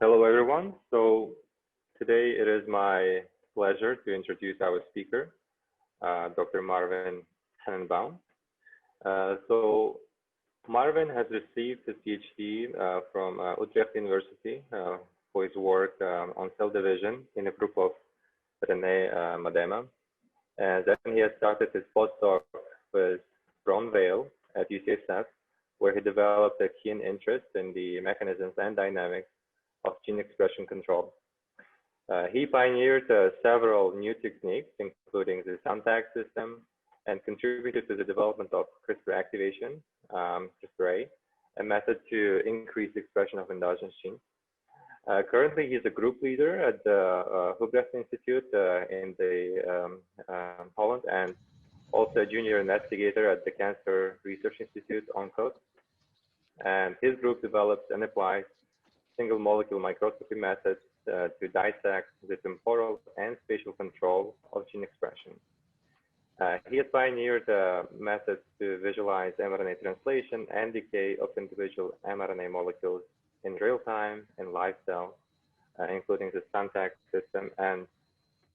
Hello, everyone. So today it is my pleasure to introduce our speaker, Dr. Marvin Tanenbaum. So Marvin has received his PhD from Utrecht University for his work on cell division in a group of René Madema. And then he has started his postdoc with Ron Vale at UCSF, where he developed a keen interest in the mechanisms and dynamics of gene expression control. He pioneered several new techniques, including the SUNTAG system, and contributed to the development of CRISPR activation, CRISPR-A, a method to increase expression of endogenous genes. Currently, he's a group leader at the Hubrecht Institute in Holland, and also a junior investigator at the Cancer Research Institute, ONCOS. And his group develops and applies single molecule microscopy methods to dissect the temporal and spatial control of gene expression. He has pioneered methods to visualize mRNA translation and decay of individual mRNA molecules in real time in live cells, including the SUNTAG system and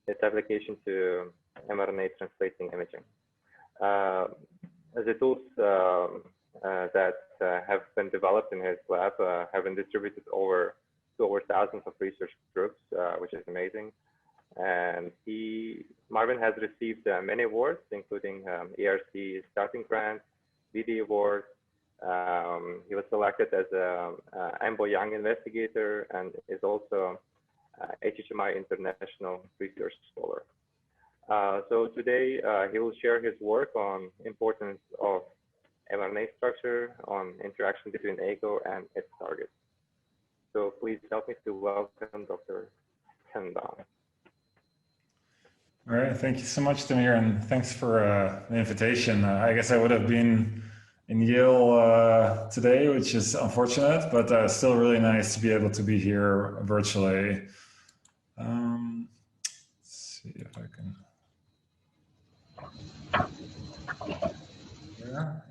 its application to mRNA translating imaging. The tools that have been developed in his lab have been distributed to over thousands of research groups, which is amazing. And Marvin has received many awards, including ERC Starting Grant, BD Award. He was selected as a AMBO Young Investigator and is also HHMI International Research Scholar. So today he will share his work on importance of mRNA structure, on interaction between AGO and its target. So please help me to welcome Dr. Tanenbaum. All right, thank you so much, Demir, and thanks for the invitation. I guess I would have been in Yale today, which is unfortunate, but still really nice to be able to be here virtually. Let's see if I can. Yeah.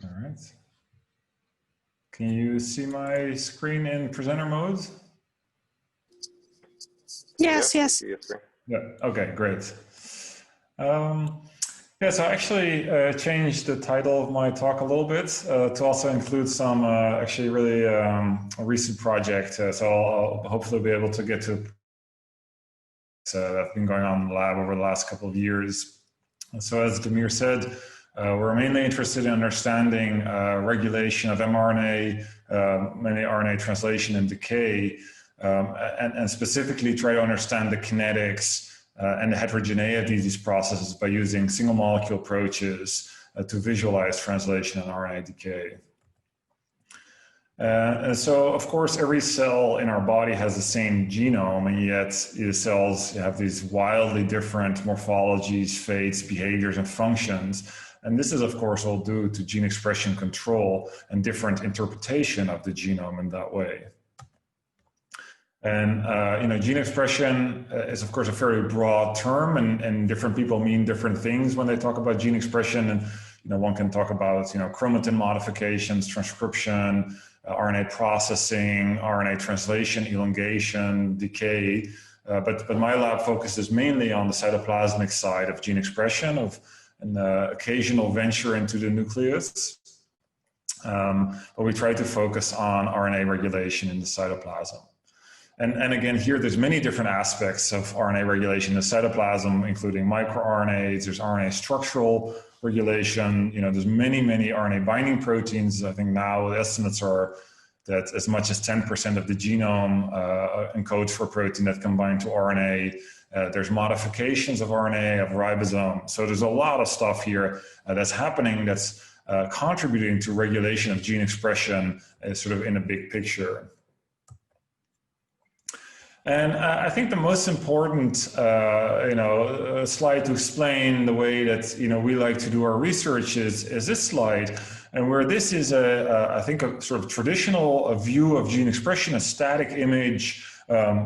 All right. Can you see my screen in presenter mode? Yes, yes. Yeah, okay, great. Yeah, so I actually changed the title of my talk a little bit to also include some actually really recent project. So I'll hopefully be able to get to that's been going on in the lab over the last couple of years. So as Demir said, we're mainly interested in understanding regulation of mRNA, mainly RNA translation and decay, and specifically try to understand the kinetics and the heterogeneity of these processes by using single molecule approaches to visualize translation and RNA decay. And so, of course, every cell in our body has the same genome, and yet the cells have these wildly different morphologies, fates, behaviors, and functions. And this is, of course, all due to gene expression control and different interpretation of the genome in that way. And gene expression is, of course, a very broad term, and different people mean different things when they talk about gene expression. And one can talk about chromatin modifications, transcription, RNA processing, RNA translation, elongation, decay. But my lab focuses mainly on the cytoplasmic side of gene expression, of an occasional venture into the nucleus. But we try to focus on RNA regulation in the cytoplasm. And again, here there's many different aspects of RNA regulation in the cytoplasm, including microRNAs, there's RNA structural regulation, there's many RNA binding proteins. I think now the estimates are that as much as 10% of the genome encodes for a protein that can bind to RNA. There's modifications of RNA, of ribosomes. So there's a lot of stuff here that's happening that's contributing to regulation of gene expression sort of in a big picture. And I think the most important, slide to explain the way that we like to do our research is this slide, and where this is I think a sort of traditional view of gene expression, a static image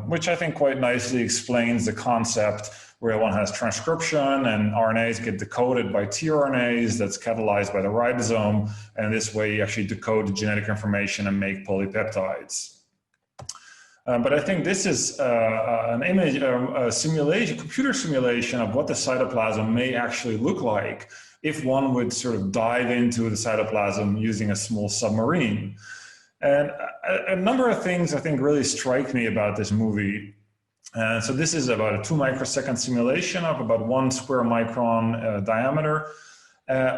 which I think quite nicely explains the concept where one has transcription and RNAs get decoded by tRNAs that's catalyzed by the ribosome, and this way you actually decode the genetic information and make polypeptides. But I think this is an image, a simulation, computer simulation of what the cytoplasm may actually look like if one would sort of dive into the cytoplasm using a small submarine. And a number of things I think really strike me about this movie. So this is about a 2 microsecond simulation of about 1 square micron diameter.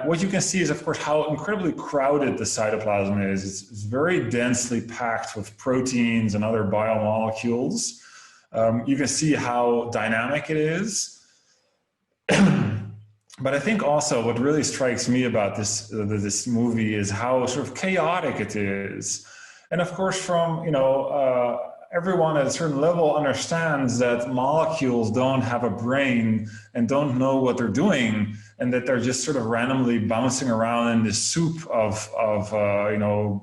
What you can see is, of course, how incredibly crowded the cytoplasm is. It's very densely packed with proteins and other biomolecules. You can see how dynamic it is. But I think also what really strikes me about this movie is how sort of chaotic it is. And of course, from everyone at a certain level understands that molecules don't have a brain and don't know what they're doing, and that they're just sort of randomly bouncing around in this soup of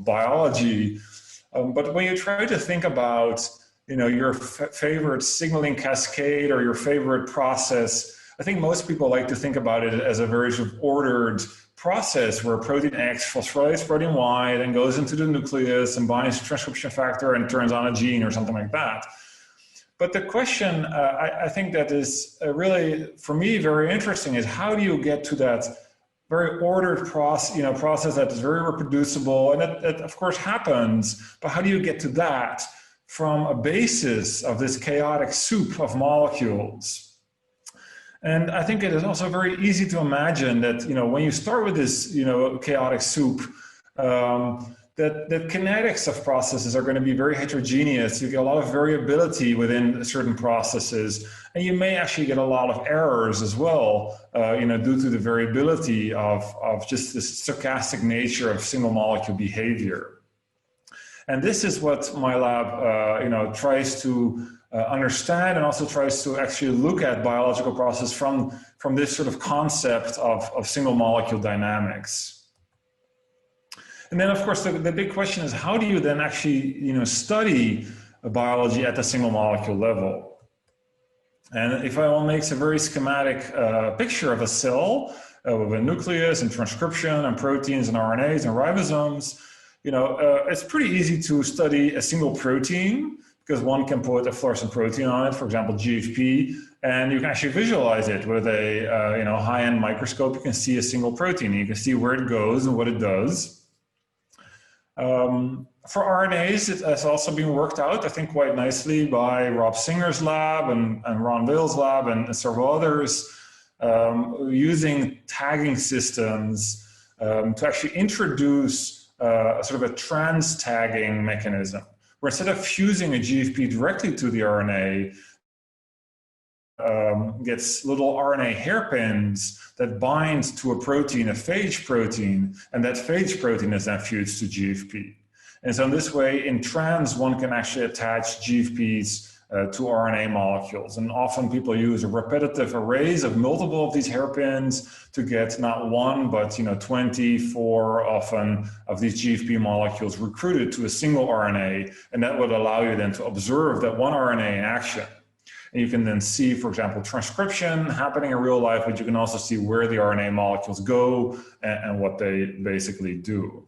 biology. But when you try to think about your favorite signaling cascade or your favorite process, I think most people like to think about it as a very sort of ordered process where protein X phosphorylates protein Y, then goes into the nucleus and binds to transcription factor and turns on a gene or something like that. But the question I think that is really, for me, very interesting is how do you get to that very ordered process that is very reproducible, and that of course happens, but how do you get to that from a basis of this chaotic soup of molecules? And I think it is also very easy to imagine that, when you start with this, chaotic soup, that the kinetics of processes are going to be very heterogeneous. You get a lot of variability within certain processes, and you may actually get a lot of errors as well, due to the variability of just this stochastic nature of single molecule behavior. And this is what my lab, tries to understand, and also tries to actually look at biological process from this sort of concept of single molecule dynamics. And then, of course, the big question is, how do you then actually, study biology at the single molecule level? And if I will make a very schematic picture of a cell with a nucleus and transcription and proteins and RNAs and ribosomes, it's pretty easy to study a single protein, because one can put a fluorescent protein on it, for example, GFP, and you can actually visualize it with a high-end microscope. You can see a single protein, and you can see where it goes and what it does. For RNAs, it has also been worked out, I think, quite nicely by Rob Singer's lab and Ron Vale's lab and several others, using tagging systems to actually introduce sort of a trans-tagging mechanism, where instead of fusing a GFP directly to the RNA, gets little RNA hairpins that bind to a protein, a phage protein, and that phage protein is then fused to GFP. And so in this way, in trans, one can actually attach GFPs to RNA molecules. And often people use repetitive arrays of multiple of these hairpins to get not one, but 24 often of these GFP molecules recruited to a single RNA. And that would allow you then to observe that one RNA in action. And you can then see, for example, transcription happening in real life, but you can also see where the RNA molecules go and what they basically do.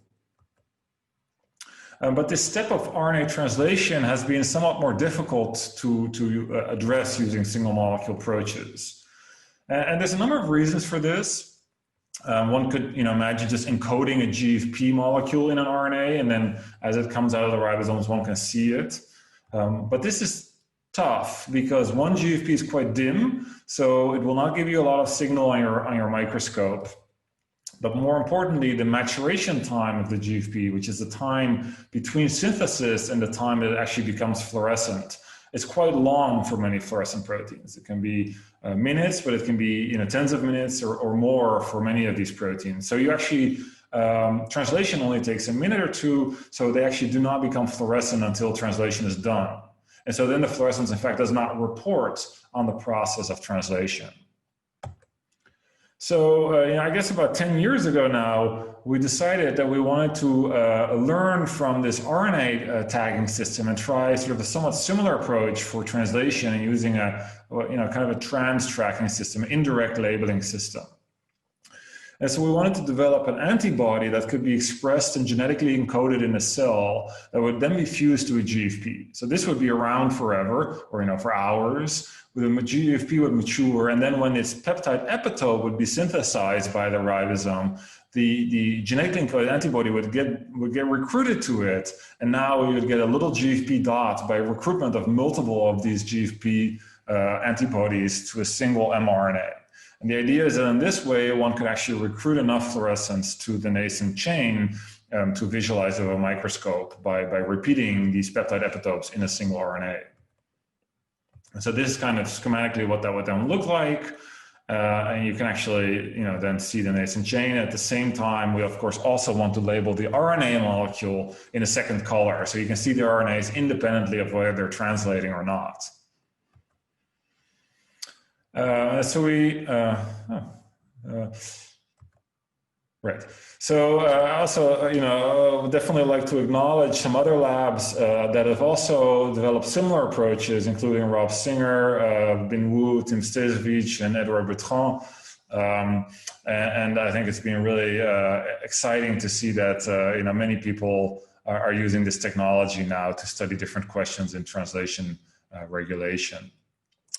But this step of RNA translation has been somewhat more difficult to address using single molecule approaches. And there's a number of reasons for this. One could imagine just encoding a GFP molecule in an RNA, and then as it comes out of the ribosomes, one can see it. But this is tough because one GFP is quite dim, so it will not give you a lot of signal on your microscope. But more importantly, the maturation time of the GFP, which is the time between synthesis and the time that it actually becomes fluorescent, is quite long for many fluorescent proteins. It can be minutes, but it can be tens of minutes or more for many of these proteins. So you actually, translation only takes a minute or two, so they actually do not become fluorescent until translation is done. And so then the fluorescence, in fact, does not report on the process of translation. So, I guess about 10 years ago now, we decided that we wanted to learn from this RNA tagging system and try sort of a somewhat similar approach for translation and using a, kind of a trans tracking system, indirect labeling system. And so we wanted to develop an antibody that could be expressed and genetically encoded in a cell that would then be fused to a GFP. So this would be around forever, or for hours. The GFP would mature, and then when its peptide epitope would be synthesized by the ribosome, the genetically encoded antibody would get recruited to it, and now we would get a little GFP dot by recruitment of multiple of these GFP antibodies to a single mRNA. And the idea is that in this way, one could actually recruit enough fluorescence to the nascent chain to visualize with a microscope by repeating these peptide epitopes in a single RNA. And so this is kind of schematically what that would then look like. And you can actually, then see the nascent chain. At the same time, we of course also want to label the RNA molecule in a second color. So you can see the RNAs independently of whether they're translating or not. Right. So I also, would definitely like to acknowledge some other labs that have also developed similar approaches, including Rob Singer, Bin Wu, Tim Stezevich, and Edouard Bertrand. And I think it's been really exciting to see that, many people are using this technology now to study different questions in translation regulation.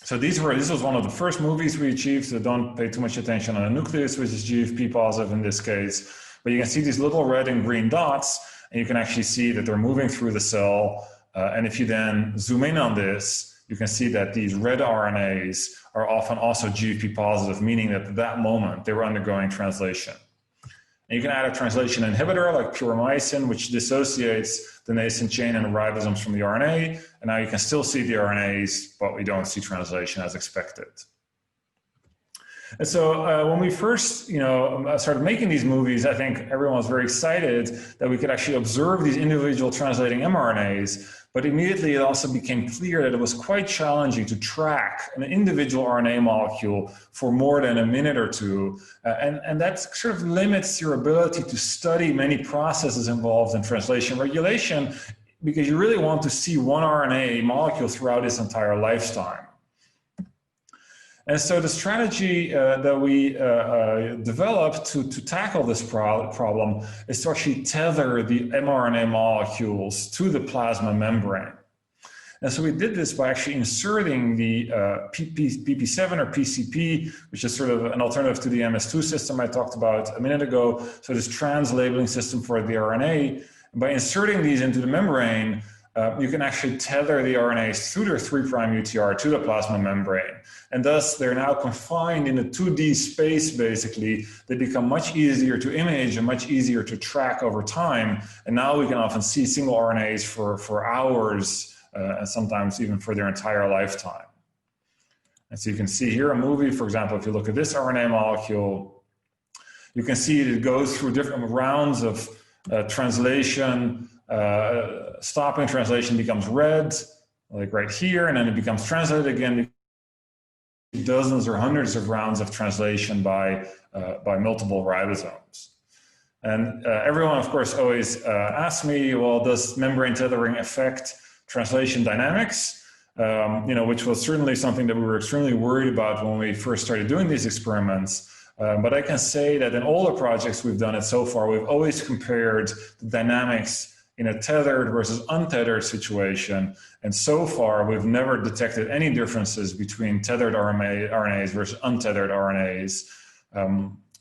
So this was one of the first movies we achieved, so don't pay too much attention on the nucleus, which is GFP positive in this case. But you can see these little red and green dots, and you can actually see that they're moving through the cell. And if you then zoom in on this, you can see that these red RNAs are often also GFP positive, meaning that at that moment they were undergoing translation. And you can add a translation inhibitor like puromycin, which dissociates the nascent chain and the ribosomes from the RNA. And now you can still see the RNAs, but we don't see translation as expected. And so when we first, started making these movies, I think everyone was very excited that we could actually observe these individual translating mRNAs. But immediately it also became clear that it was quite challenging to track an individual RNA molecule for more than a minute or two. And that sort of limits your ability to study many processes involved in translation regulation, because you really want to see one RNA molecule throughout its entire lifetime. And so the strategy that we developed to tackle this problem is to actually tether the mRNA molecules to the plasma membrane. And so we did this by actually inserting the PP7 or PCP, which is sort of an alternative to the MS2 system I talked about a minute ago. So this translabeling system for the RNA. By inserting these into the membrane, you can actually tether the RNAs through their 3' UTR to the plasma membrane. And thus, they're now confined in a 2D space, basically. They become much easier to image and much easier to track over time. And now we can often see single RNAs for hours, and sometimes even for their entire lifetime. And so you can see here a movie, for example, if you look at this RNA molecule, you can see it goes through different rounds of translation. Stopping translation becomes red, like right here, and then it becomes translated again. Dozens or hundreds of rounds of translation by multiple ribosomes. And everyone, of course, always asks me, well, does membrane tethering affect translation dynamics? Which was certainly something that we were extremely worried about when we first started doing these experiments. But I can say that in all the projects we've done it so far, we've always compared the dynamics in a tethered versus untethered situation. And so far, we've never detected any differences between tethered RNAs versus untethered RNAs.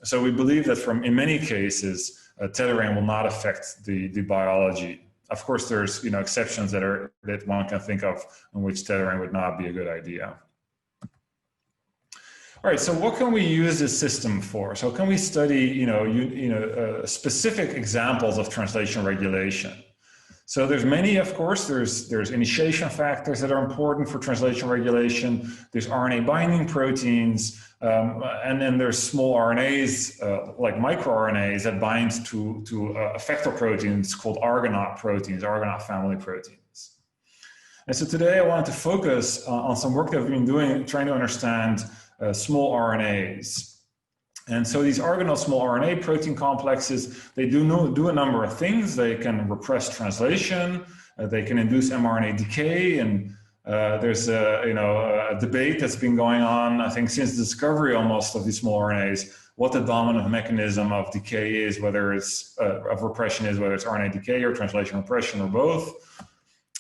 So we believe that in many cases, tethering will not affect the biology. Of course, there's exceptions that one can think of in which tethering would not be a good idea. All right, so what can we use this system for? So can we study, specific examples of translation regulation? So there's many, of course. There's initiation factors that are important for translation regulation. There's RNA binding proteins, and then there's small RNAs like microRNAs that bind to effector proteins called Argonaute proteins, Argonaute family proteins. And so today I wanted to focus on some work that we've been doing, trying to understand small RNAs. And so these organelle small RNA protein complexes, they do a number of things. They can repress translation, they can induce mRNA decay, and there's a debate that's been going on, I think, since the discovery almost of these small RNAs, what the dominant mechanism of decay is, whether it's of repression is, whether it's RNA decay or translation repression or both.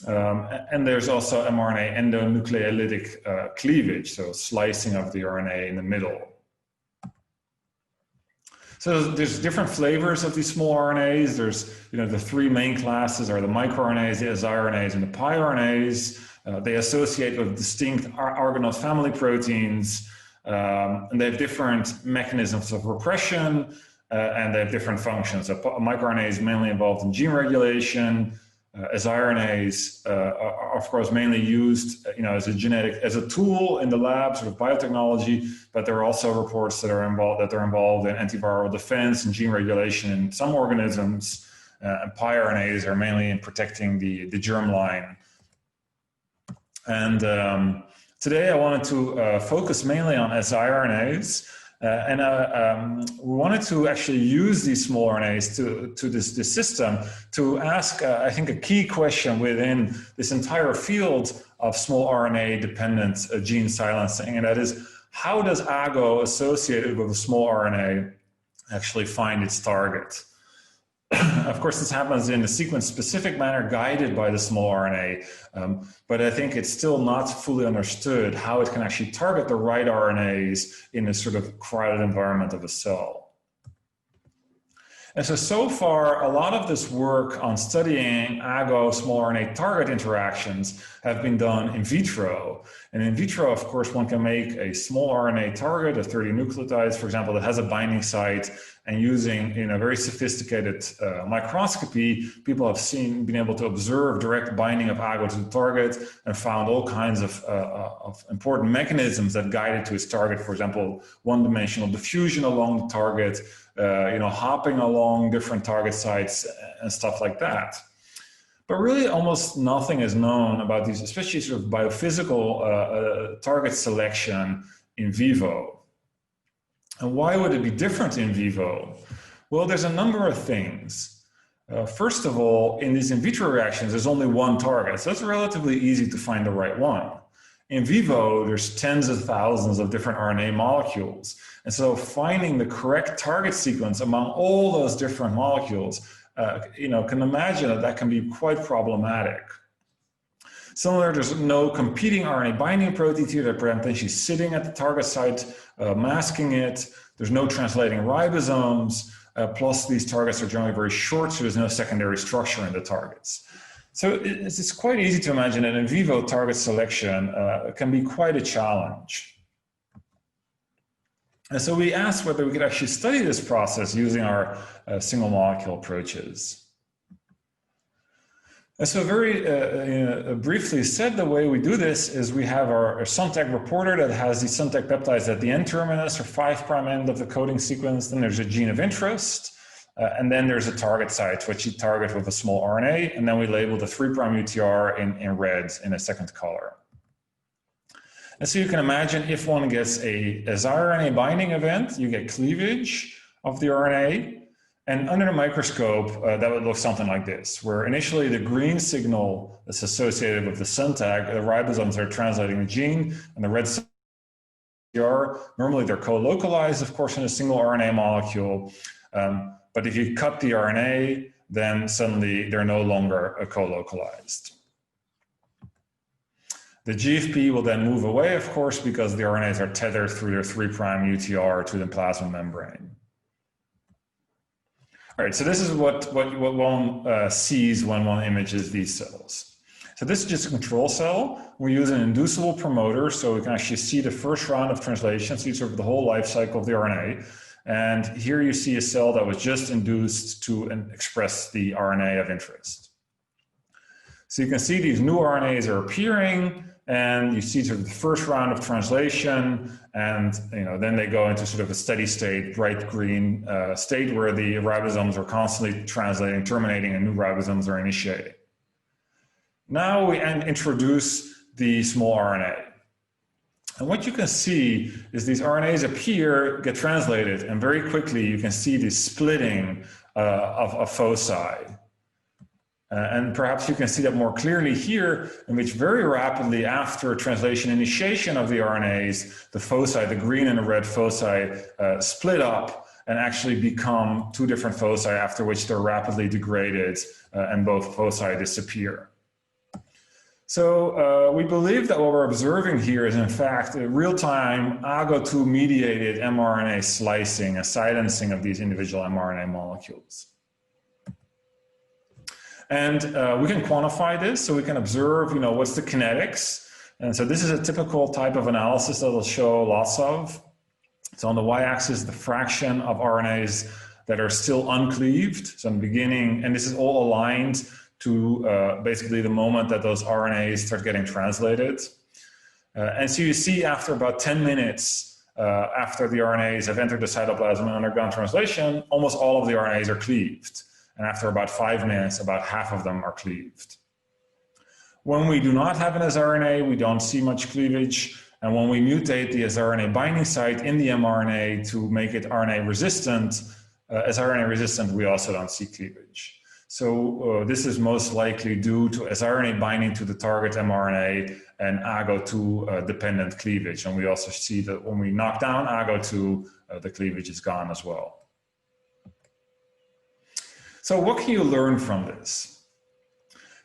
And there's also mRNA endonucleolytic cleavage, so slicing of the RNA in the middle. So there's different flavors of these small RNAs. There's, the three main classes are the microRNAs, the siRNAs, and the piRNAs. They associate with distinct organelle family proteins, and they have different mechanisms of repression, and they have different functions. So microRNA is mainly involved in gene regulation. siRNAs are of course mainly used, as a tool in the lab, sort of biotechnology. But there are also reports that are involved in antiviral defense and gene regulation in some organisms. And piRNAs are mainly in protecting the germline. And today I wanted to focus mainly on siRNAs. We wanted to actually use these small RNAs to this system to ask, I think, a key question within this entire field of small RNA-dependent gene silencing, and that is, how does AGO associated with a small RNA actually find its target? Of course, this happens in a sequence-specific manner guided by the small RNA, but I think it's still not fully understood how it can actually target the right RNAs in a sort of crowded environment of a cell. And so far, a lot of this work on studying AGO small RNA target interactions have been done in vitro. And in vitro, of course, one can make a small RNA target of 30 nucleotides, for example, that has a binding site, and using a very sophisticated microscopy, people have been able to observe direct binding of AGO to the target and found all kinds of important mechanisms that guide it to its target. For example, one-dimensional diffusion along the target, hopping along different target sites and stuff like that. But really almost nothing is known about these, especially sort of biophysical target selection in vivo. And why would it be different in vivo? Well, there's a number of things. First of all, in these in vitro reactions, there's only one target, so it's relatively easy to find the right one. In vivo, there's tens of thousands of different RNA molecules. And so finding the correct target sequence among all those different molecules, can imagine that can be quite problematic. Similar, there's no competing RNA binding proteins here that are potentially sitting at the target site, masking it. There's no translating ribosomes, plus these targets are generally very short, so there's no secondary structure in the targets. So it's quite easy to imagine that in vivo target selection can be quite a challenge. And so we asked whether we could actually study this process using our single molecule approaches. And so very briefly said, the way we do this is we have our SUNTAC reporter that has these SUNTAC peptides at the N terminus or 5' end of the coding sequence. Then there's a gene of interest. And then there's a target site, which you target with a small RNA. And then we label the 3' UTR in red in a second color. And so you can imagine if one gets a siRNA binding event, you get cleavage of the RNA. And under the microscope, that would look something like this, where initially the green signal is associated with the SUNTAC, the ribosomes are translating the gene, and the red CR, normally they're co-localized, of course, in a single RNA molecule. But if you cut the RNA, then suddenly they're no longer co-localized. The GFP will then move away, of course, because the RNAs are tethered through their 3' UTR to the plasma membrane. All right, so this is what one sees when one images these cells. So this is just a control cell. We use an inducible promoter, so we can actually see the first round of translation, see sort of the whole life cycle of the RNA. And here you see a cell that was just induced to express the RNA of interest. So you can see these new RNAs are appearing, and you see sort of the first round of translation, and then they go into sort of a steady state, bright green state where the ribosomes are constantly translating, terminating, and new ribosomes are initiating. Now we introduce the small RNA. And what you can see is these RNAs appear, get translated, and very quickly you can see the splitting of foci. And perhaps you can see that more clearly here, in which very rapidly after translation initiation of the RNAs, the foci, the green and the red foci, split up and actually become two different foci, after which they're rapidly degraded and both foci disappear. So we believe that what we're observing here is in fact a real-time AGO2 mediated mRNA slicing, a silencing of these individual mRNA molecules. And we can quantify this, so we can observe, what's the kinetics. And so this is a typical type of analysis that will show lots of. So on the y-axis, the fraction of RNAs that are still uncleaved. So in the beginning, and this is all aligned to basically the moment that those RNAs start getting translated. And so you see after about 10 minutes after the RNAs have entered the cytoplasm and undergone translation, almost all of the RNAs are cleaved. And after about 5 minutes, about half of them are cleaved. When we do not have an siRNA, we don't see much cleavage. And when we mutate the siRNA binding site in the mRNA to make it RNA resistant, we also don't see cleavage. So this is most likely due to siRNA binding to the target mRNA and AGO2 dependent cleavage. And we also see that when we knock down AGO2, the cleavage is gone as well. So what can you learn from this?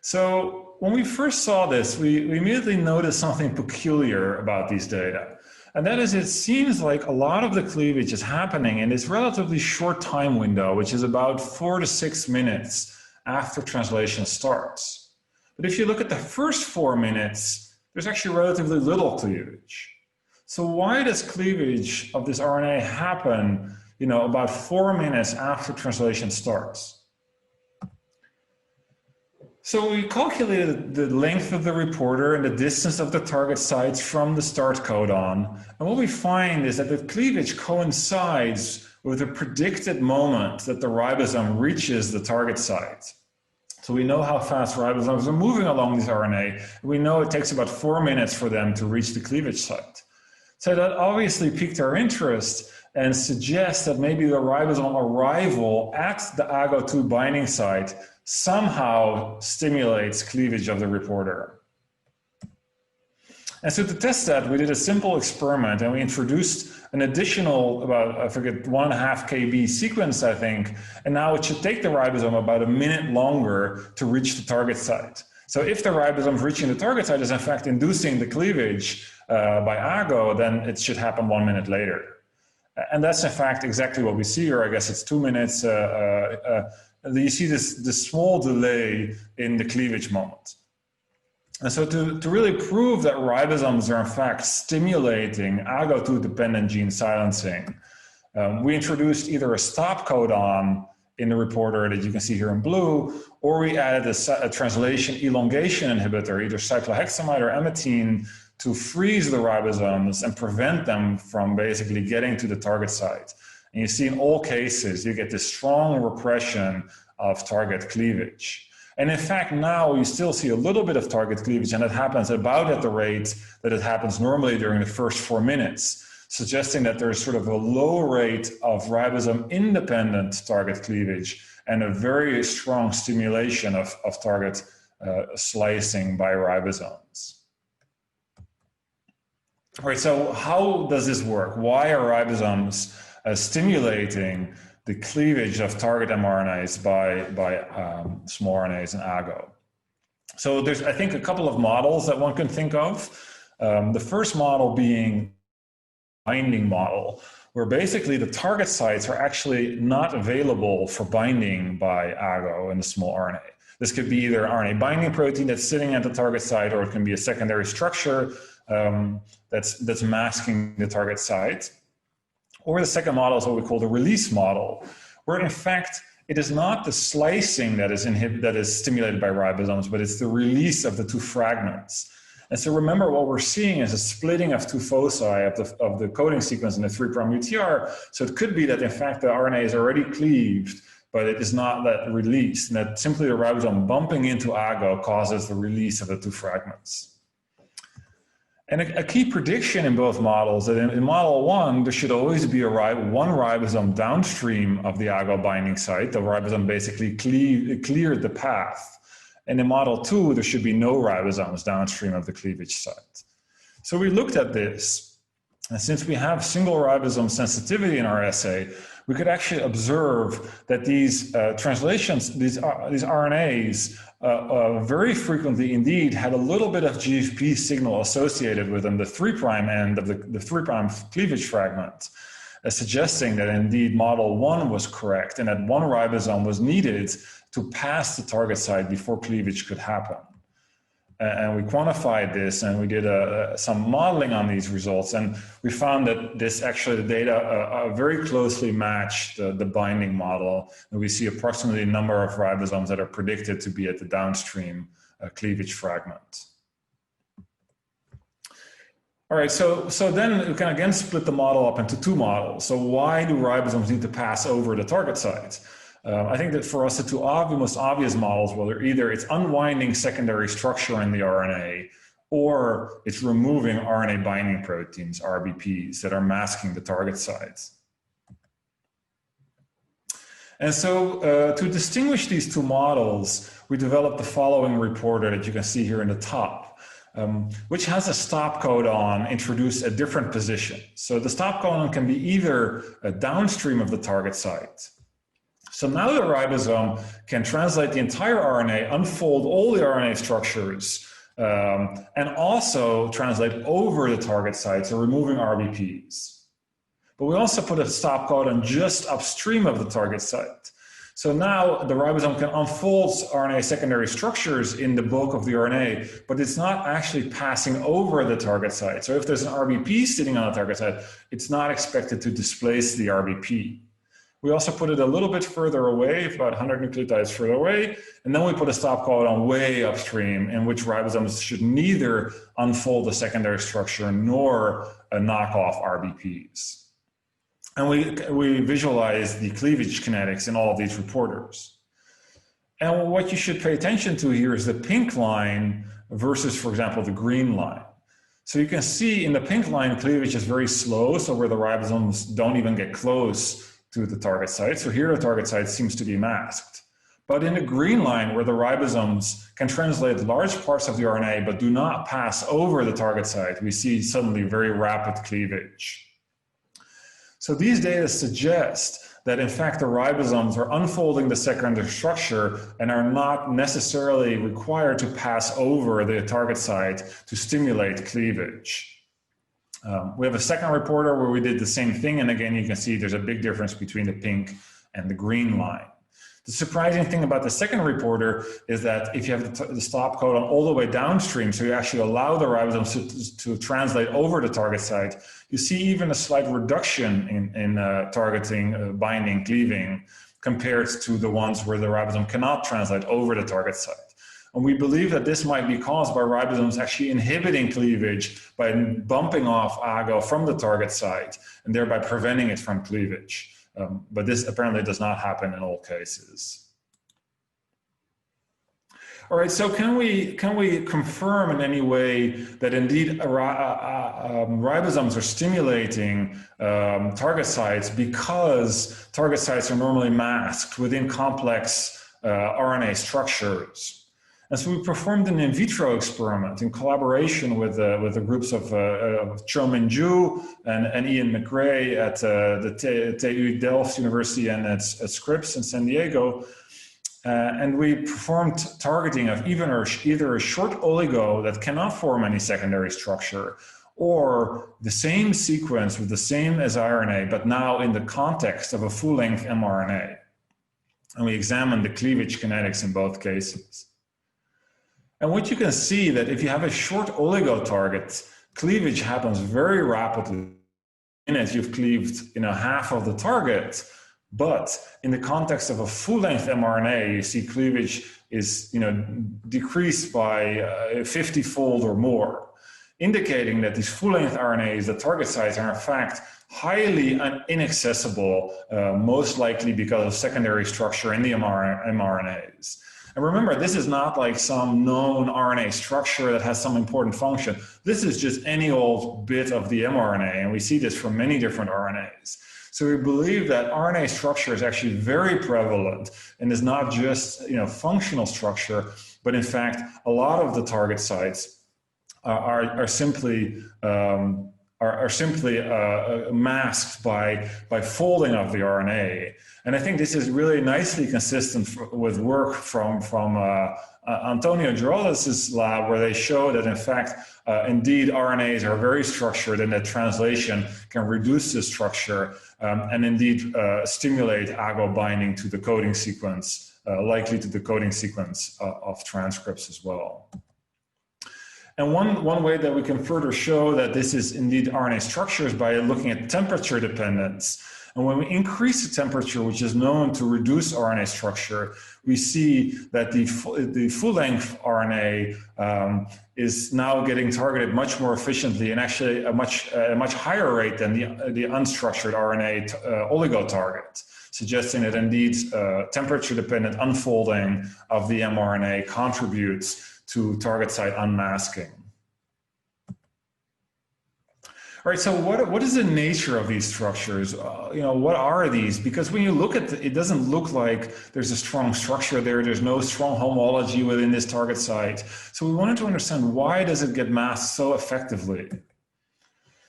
So when we first saw this, we immediately noticed something peculiar about these data. And that is, it seems like a lot of the cleavage is happening in this relatively short time window, which is about 4 to 6 minutes after translation starts. But if you look at the first 4 minutes, there's actually relatively little cleavage. So why does cleavage of this RNA happen, about 4 minutes after translation starts? So we calculated the length of the reporter and the distance of the target sites from the start codon. And what we find is that the cleavage coincides with the predicted moment that the ribosome reaches the target site. So we know how fast ribosomes are moving along this RNA. We know it takes about 4 minutes for them to reach the cleavage site. So that obviously piqued our interest and suggests that maybe the ribosome arrival at the AGO2 binding site somehow stimulates cleavage of the reporter. And so to test that, we did a simple experiment and we introduced an additional, about, I forget, 1.5 kb sequence, I think, and now it should take the ribosome about a minute longer to reach the target site. So if the ribosome reaching the target site is in fact inducing the cleavage by AGO, then it should happen 1 minute later. And that's in fact exactly what we see here. I guess it's 2 minutes. You see this small delay in the cleavage moment. And so to really prove that ribosomes are in fact stimulating AGO2 dependent gene silencing, we introduced either a stop codon in the reporter that you can see here in blue, or we added a translation elongation inhibitor, either cyclohexamide or emetine, to freeze the ribosomes and prevent them from basically getting to the target site. And you see in all cases, you get this strong repression of target cleavage. And in fact, now you still see a little bit of target cleavage, and it happens about at the rate that it happens normally during the first 4 minutes, suggesting that there's sort of a low rate of ribosome-independent target cleavage and a very strong stimulation of target slicing by ribosomes. All right, so how does this work? Why are ribosomes stimulating the cleavage of target mRNAs by small RNAs and AGO? So there's, I think, a couple of models that one can think of. The first model being binding model, where basically the target sites are actually not available for binding by AGO in the small RNA. This could be either RNA binding protein that's sitting at the target site, or it can be a secondary structure that's masking the target site. Or the second model is what we call the release model, where in fact it is not the slicing that is stimulated by ribosomes, but it's the release of the two fragments. And so remember, what we're seeing is a splitting of two foci of the coding sequence in the 3' UTR. So it could be that in fact the RNA is already cleaved, but it is not that released, and that simply the ribosome bumping into AGO causes the release of the two fragments. And a key prediction in both models that in model 1, there should always be one ribosome downstream of the AGO binding site. The ribosome basically cleared the path. And in model 2, there should be no ribosomes downstream of the cleavage site. So we looked at this, and since we have single ribosome sensitivity in our assay, we could actually observe that these translations, these RNAs, very frequently indeed had a little bit of GFP signal associated with them, the 3' end of the 3' cleavage fragment, suggesting that indeed model 1 was correct and that one ribosome was needed to pass the target site before cleavage could happen. And we quantified this and we did some modeling on these results, and we found that this actually, the data very closely matched the binding model, and we see approximately the number of ribosomes that are predicted to be at the downstream cleavage fragment. All right, so then we can again split the model up into two models. So why do ribosomes need to pass over the target site? I think that for us, the two most obvious models, well, either it's unwinding secondary structure in the RNA, or it's removing RNA binding proteins, RBPs, that are masking the target sites. And so to distinguish these two models, we developed the following reporter that you can see here in the top, which has a stop codon introduced at different positions. So the stop codon can be either downstream of the target site. So now the ribosome can translate the entire RNA, unfold all the RNA structures, and also translate over the target site, so removing RBPs. But we also put a stop codon just upstream of the target site. So now the ribosome can unfold RNA secondary structures in the bulk of the RNA, but it's not actually passing over the target site. So if there's an RBP sitting on the target site, it's not expected to displace the RBP. We also put it a little bit further away, about 100 nucleotides further away, and then we put a stop codon way upstream, in which ribosomes should neither unfold the secondary structure nor knock off RBPs. And we visualize the cleavage kinetics in all of these reporters. And what you should pay attention to here is the pink line versus, for example, the green line. So you can see in the pink line, cleavage is very slow, so where the ribosomes don't even get close to the target site. So here the target site seems to be masked. But in the green line, where the ribosomes can translate large parts of the RNA but do not pass over the target site, we see suddenly very rapid cleavage. So these data suggest that in fact the ribosomes are unfolding the secondary structure and are not necessarily required to pass over the target site to stimulate cleavage. We have a second reporter where we did the same thing, and again you can see there's a big difference between the pink and the green line. The surprising thing about the second reporter is that if you have the stop codon all the way downstream, so you actually allow the ribosomes to translate over the target site, you see even a slight reduction in targeting, binding, cleaving, compared to the ones where the ribosome cannot translate over the target site. And we believe that this might be caused by ribosomes actually inhibiting cleavage by bumping off AGO from the target site and thereby preventing it from cleavage. But this apparently does not happen in all cases. All right, so can we confirm in any way that indeed ribosomes are stimulating target sites because target sites are normally masked within complex RNA structures? And so we performed an in vitro experiment in collaboration with the groups of Cho-Min Ju and Ian McRae at the TU Delft University and at Scripps in San Diego. And we performed targeting of either a short oligo that cannot form any secondary structure, or the same sequence with the same siRNA, but now in the context of a full-length mRNA. And we examined the cleavage kinetics in both cases. And what you can see that if you have a short oligo target, cleavage happens very rapidly. In it, you've cleaved half of the target, but in the context of a full-length mRNA, you see cleavage is decreased by 50-fold or more, indicating that these full-length RNAs, the target sites, are in fact highly inaccessible, most likely because of secondary structure in the mRNAs. And remember, this is not like some known RNA structure that has some important function. This is just any old bit of the mRNA, and we see this from many different RNAs. So we believe that RNA structure is actually very prevalent and is not just functional structure, but in fact, a lot of the target sites are simply masked by folding of the RNA. And I think this is really nicely consistent with work from Antonio Giroldes' lab, where they show that in fact, indeed RNAs are very structured and that translation can reduce the structure and indeed stimulate AGO binding to the coding sequence, likely to the coding sequence of transcripts as well. And one way that we can further show that this is indeed RNA structure is by looking at temperature dependence. And when we increase the temperature, which is known to reduce RNA structure, we see that the full-length RNA is now getting targeted much more efficiently and actually a much higher rate than the unstructured RNA oligo target, suggesting that indeed temperature-dependent unfolding of the mRNA contributes to target site unmasking. All right, so what is the nature of these structures? What are these? Because when you look at it, doesn't look like there's a strong structure there. There's no strong homology within this target site. So we wanted to understand, why does it get masked so effectively?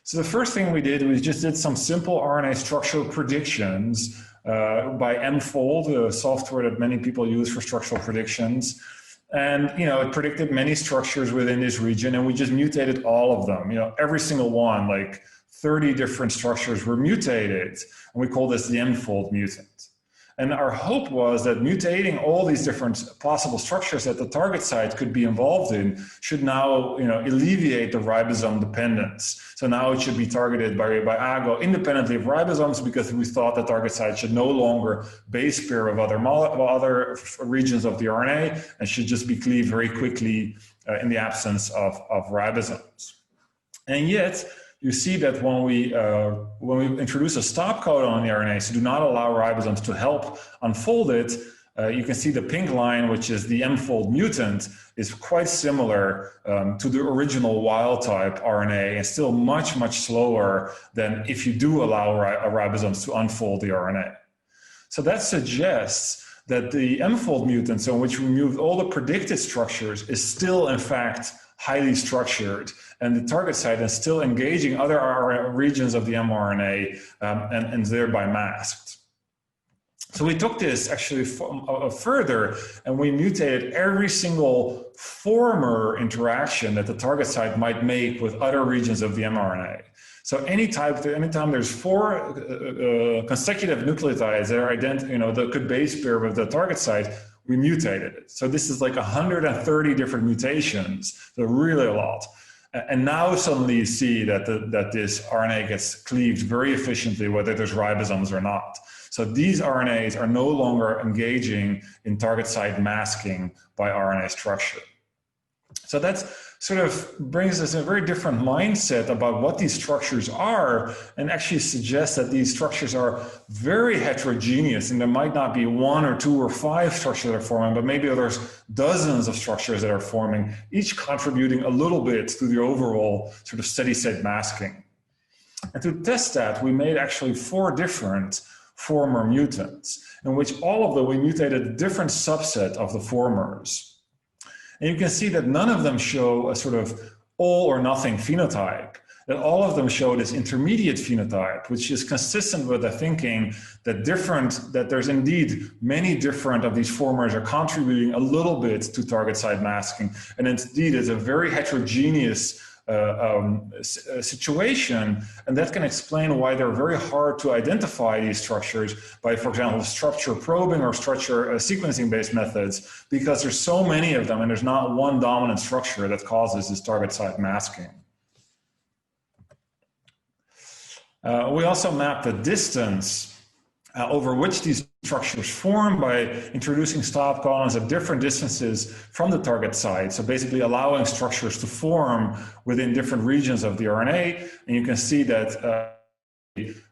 So the first thing we did was just did some simple RNA structural predictions by mFold, a software that many people use for structural predictions. And it predicted many structures within this region, and we just mutated all of them. Every single one, like 30 different structures were mutated, and we call this the mFold mutant. And our hope was that mutating all these different possible structures that the target site could be involved in should now alleviate the ribosome dependence. So now it should be targeted by AGO independently of ribosomes, because we thought the target site should no longer base pair with other regions of the RNA and should just be cleaved very quickly in the absence of ribosomes. And yet, you see that when we introduce a stop codon on the RNA, so do not allow ribosomes to help unfold it, you can see the pink line, which is the mFold mutant, is quite similar to the original wild type RNA, and still much, much slower than if you do allow ribosomes to unfold the RNA. So that suggests that the mFold mutant, so in which we removed all the predicted structures, is still in fact highly structured, and the target site is still engaging other regions of the mRNA and thereby masked. So we took this actually further, and we mutated every single former interaction that the target site might make with other regions of the mRNA. So anytime there's 4 consecutive nucleotides that are that could base pair with the target site, we mutated it. So this is like 130 different mutations, so really a lot. And now suddenly you see that this RNA gets cleaved very efficiently, whether there's ribosomes or not. So these RNAs are no longer engaging in target site masking by RNA structure. So that's sort of brings us a very different mindset about what these structures are, and actually suggests that these structures are very heterogeneous, and there might not be 1 or 2 or 5 structures that are forming, but maybe there's dozens of structures that are forming, each contributing a little bit to the overall sort of steady state masking. And to test that, we made actually 4 different former mutants, in which all of them we mutated a different subset of the formers. And you can see that none of them show a sort of all or nothing phenotype, that all of them show this intermediate phenotype, which is consistent with the thinking that there's indeed many different of these formers are contributing a little bit to target site masking. And indeed, it's a very heterogeneous situation, and that can explain why they're very hard to identify these structures by, for example, structure probing or structure sequencing-based methods, because there's so many of them and there's not one dominant structure that causes this target site masking. We also map the distance over which these structures form by introducing stop codons at different distances from the target site. So basically allowing structures to form within different regions of the RNA. And you can see that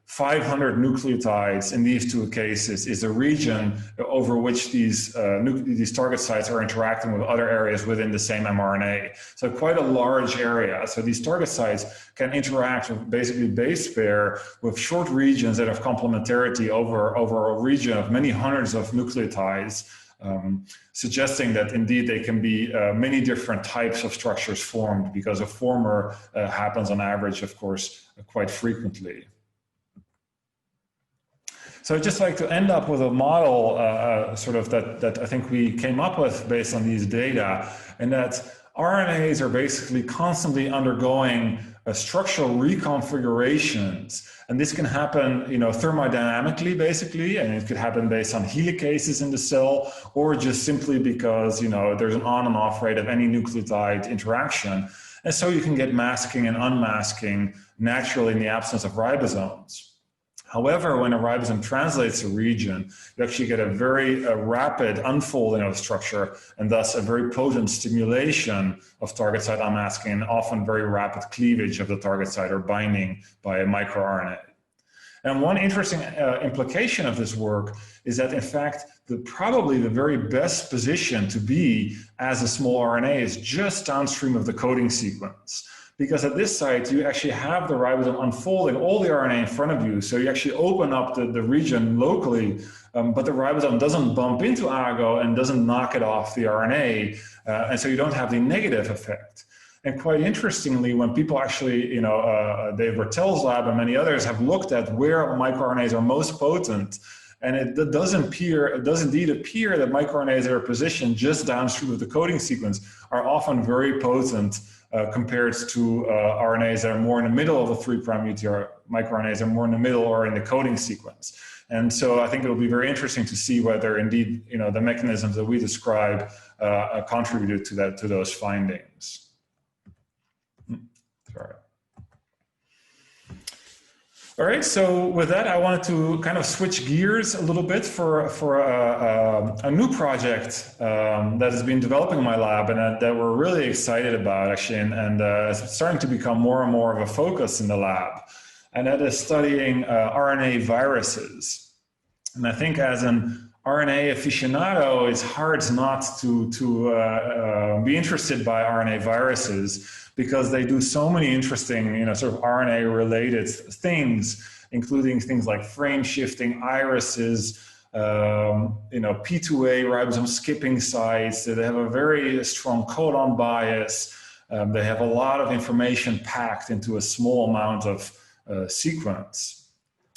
500 nucleotides in these two cases is a region over which these target sites are interacting with other areas within the same mRNA. So quite a large area. So these target sites can interact with basically base pair with short regions that have complementarity over a region of many hundreds of nucleotides, suggesting that indeed they can be many different types of structures formed, because a former happens on average, of course, quite frequently. So I'd just like to end up with a model that I think we came up with based on these data, and that RNAs are basically constantly undergoing structural reconfigurations, and this can happen, thermodynamically, basically, and it could happen based on helicases in the cell, or just simply because there's an on and off rate of any nucleotide interaction, and so you can get masking and unmasking naturally in the absence of ribosomes. However, when a ribosome translates a region, you actually get a very rapid unfolding of the structure, and thus a very potent stimulation of target site unmasking, and often very rapid cleavage of the target site or binding by a microRNA. And one interesting implication of this work is that, in fact, probably the very best position to be as a small RNA is just downstream of the coding sequence. Because at this site, you actually have the ribosome unfolding all the RNA in front of you. So you actually open up the region locally, but the ribosome doesn't bump into ago and doesn't knock it off the RNA. And so you don't have the negative effect. And quite interestingly, when people actually, Dave Bertel's lab and many others have looked at where microRNAs are most potent, and it does indeed appear that microRNAs that are positioned just downstream of the coding sequence are often very potent compared to RNAs that are more in the middle of the 3' UTR. MicroRNAs are more in the middle or in the coding sequence. And so I think it will be very interesting to see whether indeed the mechanisms that we describe contributed to those findings. Sorry. All right, so with that, I wanted to kind of switch gears a little bit for a new project that has been developing in my lab, and that we're really excited about, actually, and it's starting to become more and more of a focus in the lab, and that is studying RNA viruses. And I think as an RNA aficionado, it's hard not to be interested by RNA viruses, because they do so many interesting, sort of RNA-related things, including things like frame shifting, irises, P2A ribosome skipping sites. They have a very strong codon bias. They have a lot of information packed into a small amount of sequence.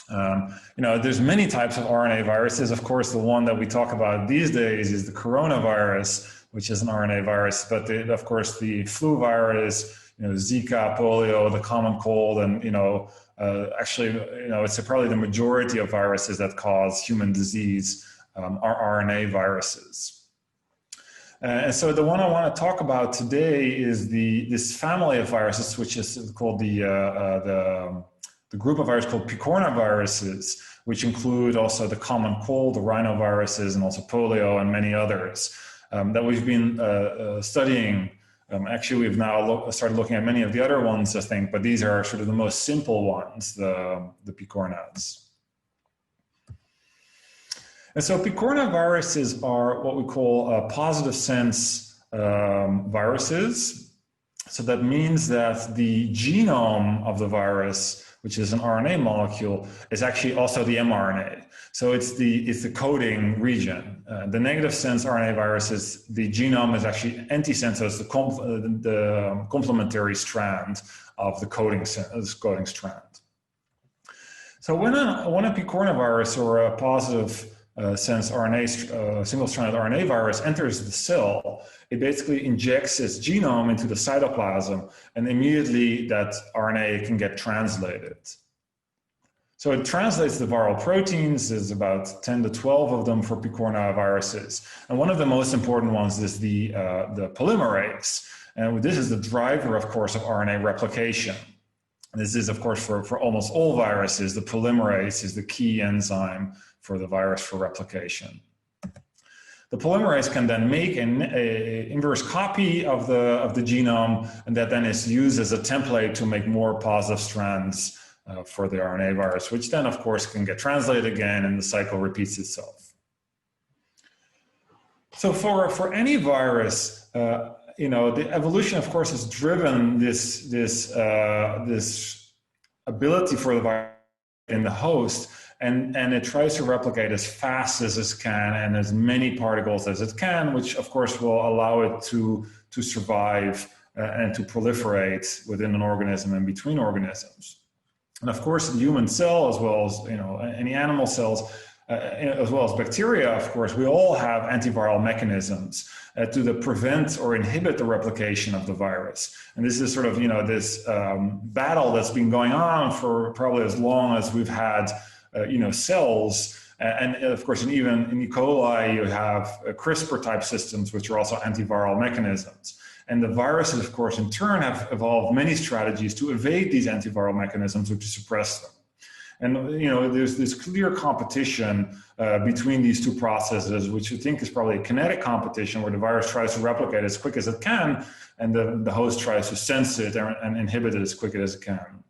There's many types of RNA viruses. Of course, the one that we talk about these days is the coronavirus, which is an RNA virus, but of course the flu virus, Zika, polio, the common cold, and it's probably the majority of viruses that cause human disease are RNA viruses. And so the one I want to talk about today is this family of viruses, which is called the group of viruses called picornaviruses, which include also the common cold, the rhinoviruses, and also polio, and many others. That we've been studying. Actually, we've now started looking at many of the other ones, I think, but these are sort of the most simple ones, the picornas. And so picornaviruses are what we call positive sense viruses. So that means that the genome of the virus, which is an RNA molecule, is actually also the mRNA. So it's the coding region. The negative sense RNA viruses, the genome is actually antisense, so it's the complementary strand of the coding strand. So when a picornavirus or a positive sense RNA, single-stranded RNA virus enters the cell, it basically injects its genome into the cytoplasm, and immediately that RNA can get translated. So it translates the viral proteins. There's about 10 to 12 of them for picornaviruses. And one of the most important ones is the polymerase. And this is the driver, of course, of RNA replication. This is, of course, for almost all viruses, the polymerase is the key enzyme for the virus for replication. The polymerase can then make an inverse copy of the genome, and that then is used as a template to make more positive strands for the RNA virus, which then, of course, can get translated again, and the cycle repeats itself. So for any virus, the evolution, of course, has driven this ability for the virus in the host, and it tries to replicate as fast as it can and as many particles as it can, which of course will allow it to survive and to proliferate within an organism and between organisms. And of course, the human cell, as well as any animal cells, as well as bacteria, of course, we all have antiviral mechanisms to prevent or inhibit the replication of the virus. And this is sort of, this battle that's been going on for probably as long as we've had, cells. And of course, even in E. coli, you have CRISPR-type systems, which are also antiviral mechanisms. And the viruses, of course, in turn have evolved many strategies to evade these antiviral mechanisms or to suppress them. And there's this clear competition between these two processes, which I think is probably a kinetic competition where the virus tries to replicate as quick as it can, and the host tries to sense it and inhibit it as quick as it can.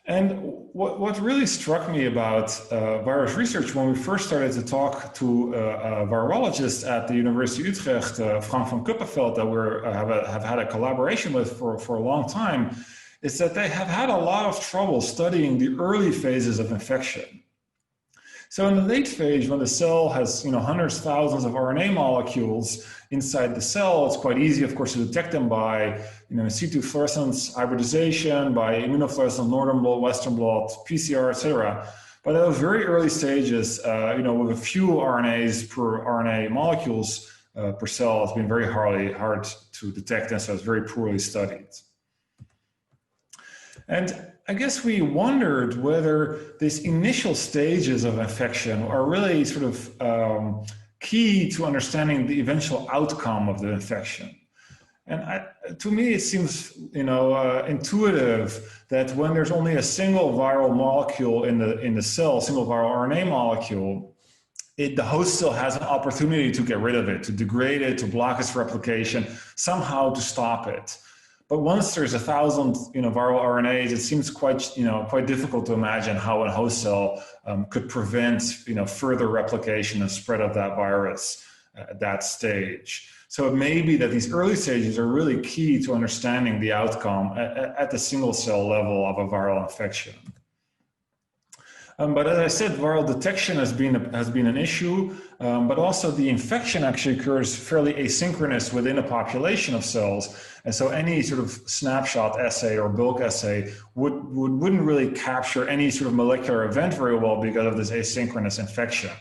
And what really struck me about virus research when we first started to talk to a virologist at the University of Utrecht, Frank van Kuppenveld, that we have had a collaboration with for a long time, is that they have had a lot of trouble studying the early phases of infection. So in the late phase, when the cell has hundreds, thousands of RNA molecules inside the cell, it's quite easy, of course, to detect them by in situ fluorescence hybridization, by immunofluorescence, northern blot, western blot, PCR, etc. But at those very early stages, with a few RNAs per RNA molecules per cell, it's been very hard to detect, and so it's very poorly studied. And I guess we wondered whether these initial stages of infection are really sort of key to understanding the eventual outcome of the infection. And to me, it seems intuitive that when there's only a single viral molecule in the cell, single viral RNA molecule, the host cell has an opportunity to get rid of it, to degrade it, to block its replication, somehow to stop it. But once there's 1,000, viral RNAs, it seems quite difficult to imagine how a host cell could prevent, further replication and spread of that virus at that stage. So it may be that these early stages are really key to understanding the outcome at the single cell level of a viral infection. But as I said, viral detection has been an issue, but also the infection actually occurs fairly asynchronous within a population of cells. And so any sort of snapshot assay or bulk assay wouldn't really capture any sort of molecular event very well because of this asynchronous infection.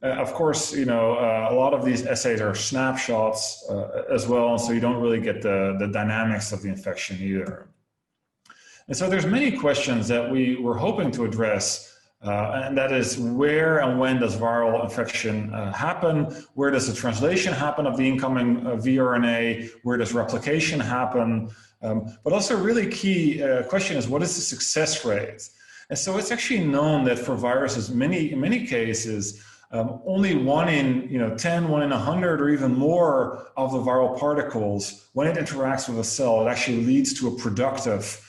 Of course, a lot of these assays are snapshots as well, and so you don't really get the dynamics of the infection either. And so there's many questions that we were hoping to address, and that is where and when does viral infection happen? Where does the translation happen of the incoming VRNA? Where does replication happen? But also a really key question is, what is the success rate? And so it's actually known that for viruses, in many cases, only 1 in 10, 1 in 100, or even more of the viral particles, when it interacts with a cell, it actually leads to a productive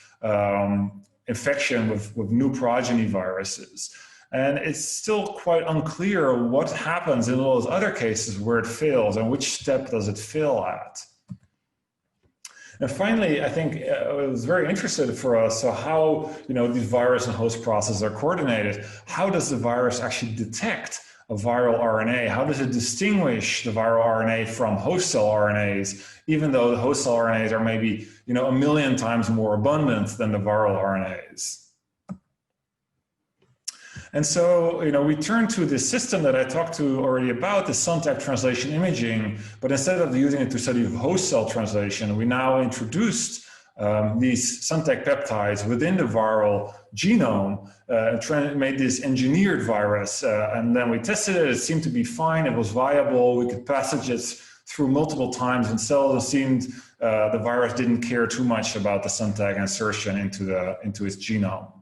infection with new progeny viruses. And it's still quite unclear what happens in all those other cases where it fails and which step does it fail at. And finally, I think it was very interesting for us, so how these virus and host processes are coordinated. How does the virus actually detect a viral RNA? How does it distinguish the viral RNA from host cell RNAs, even though the host cell RNAs are maybe 1 million times more abundant than the viral RNAs? And so, we turn to this system that I talked to already about, the SUNTAC translation imaging, but instead of using it to study host cell translation, we now introduced these SUNTAC peptides within the viral genome, made this engineered virus, and then we tested it. It seemed to be fine. It was viable. We could passage it through multiple times in cells. It seemed the virus didn't care too much about the SUNTAC insertion into its genome.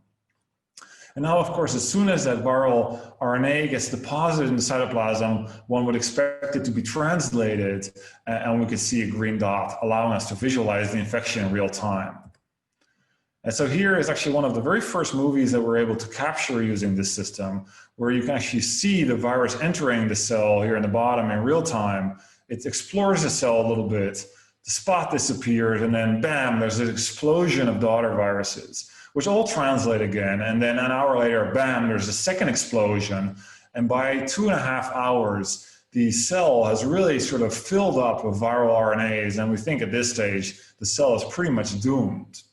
And now, of course, as soon as that viral RNA gets deposited in the cytoplasm, one would expect it to be translated, and we could see a green dot, allowing us to visualize the infection in real time. And so here is actually one of the very first movies that we're able to capture using this system, where you can actually see the virus entering the cell here in the bottom in real time. It explores the cell a little bit, the spot disappears, and then bam, there's an explosion of daughter viruses, which all translate again. And then an hour later, bam, there's a second explosion. And by 2.5 hours, the cell has really sort of filled up with viral RNAs. And we think at this stage, the cell is pretty much doomed.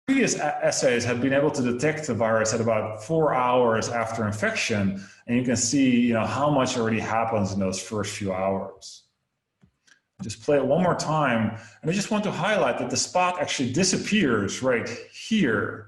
Previous assays had been able to detect the virus at about 4 hours after infection. And you can see, how much already happens in those first few hours. Just play it one more time. And I just want to highlight that the spot actually disappears right here.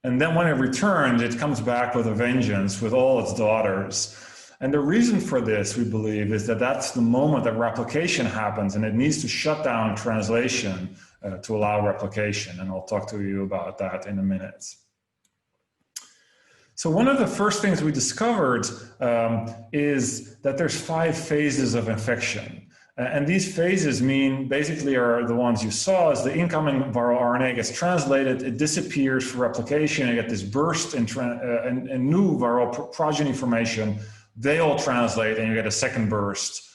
And then when it returns, it comes back with a vengeance with all its daughters. And the reason for this, we believe, is that that's the moment that replication happens, and it needs to shut down translation to allow replication. And I'll talk to you about that in a minute. So one of the first things we discovered is that there's 5 phases of infection. And these phases basically are the ones you saw. As the incoming viral RNA gets translated, it disappears for replication. You get this burst in new viral progeny formation. They all translate, and you get a second burst.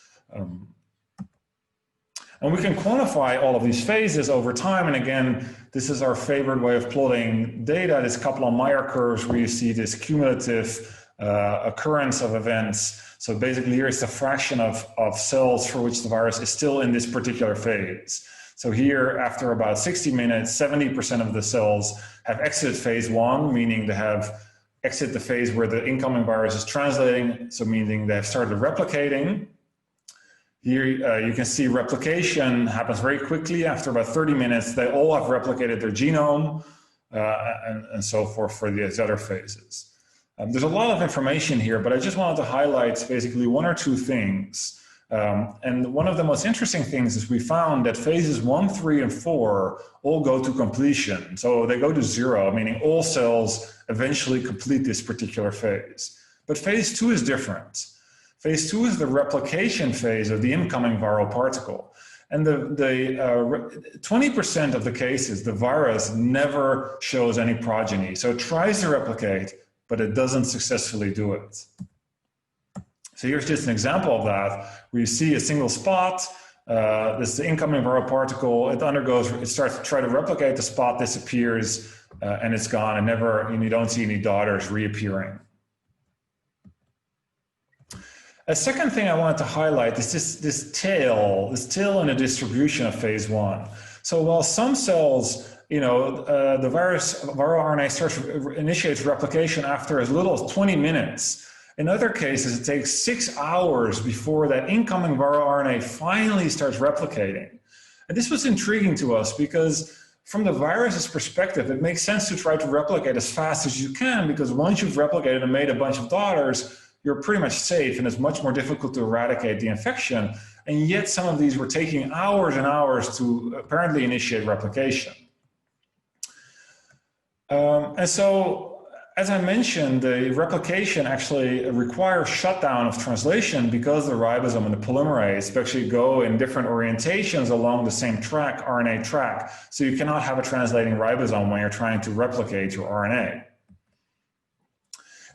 And we can quantify all of these phases over time. And again, this is our favorite way of plotting data, this Kaplan-Meier curves, where you see this cumulative occurrence of events. So basically here is the fraction of cells for which the virus is still in this particular phase. So here, after about 60 minutes, 70% of the cells have exited phase 1, meaning they have exited the phase where the incoming virus is translating, so meaning they have started replicating. Here you can see replication happens very quickly. After about 30 minutes, they all have replicated their genome and so forth for these other phases. There's a lot of information here, but I just wanted to highlight basically 1 or 2 things. And one of the most interesting things is we found that phases 1, 3, and 4 all go to completion. So they go to 0, meaning all cells eventually complete this particular phase. But phase 2 is different. Phase 2 is the replication phase of the incoming viral particle. And the 20% of the cases, the virus never shows any progeny. So it tries to replicate, but it doesn't successfully do it. So here's just an example of that, where you see a single spot. This is the incoming viral particle. It starts to try to replicate, the spot disappears, and it's gone, and you don't see any daughters reappearing. A second thing I wanted to highlight is this tail in the distribution of phase 1. So while some cells, the viral RNA initiates replication after as little as 20 minutes. In other cases, it takes 6 hours before that incoming viral RNA finally starts replicating. And this was intriguing to us because from the virus's perspective, it makes sense to try to replicate as fast as you can, because once you've replicated and made a bunch of daughters, you're pretty much safe, and it's much more difficult to eradicate the infection. And yet some of these were taking hours and hours to apparently initiate replication. And so, as I mentioned, the replication actually requires shutdown of translation because the ribosome and the polymerase actually go in different orientations along the same track, RNA track. So you cannot have a translating ribosome when you're trying to replicate your RNA.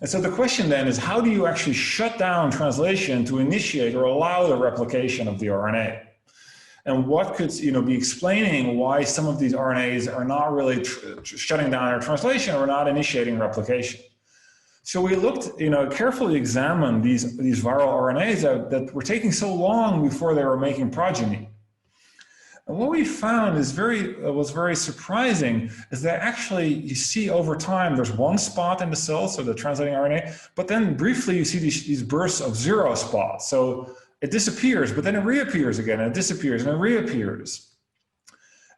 And so the question then is, how do you actually shut down translation to initiate or allow the replication of the RNA? And what could be explaining why some of these RNAs are not really shutting down their translation or not initiating replication? So we looked, carefully examined these viral RNAs that were taking so long before they were making progeny. And what we found was very surprising is that actually you see over time there's one spot in the cell, so the translating RNA, but then briefly you see these bursts of 0 spots. So it disappears, but then it reappears again, and it disappears, and it reappears.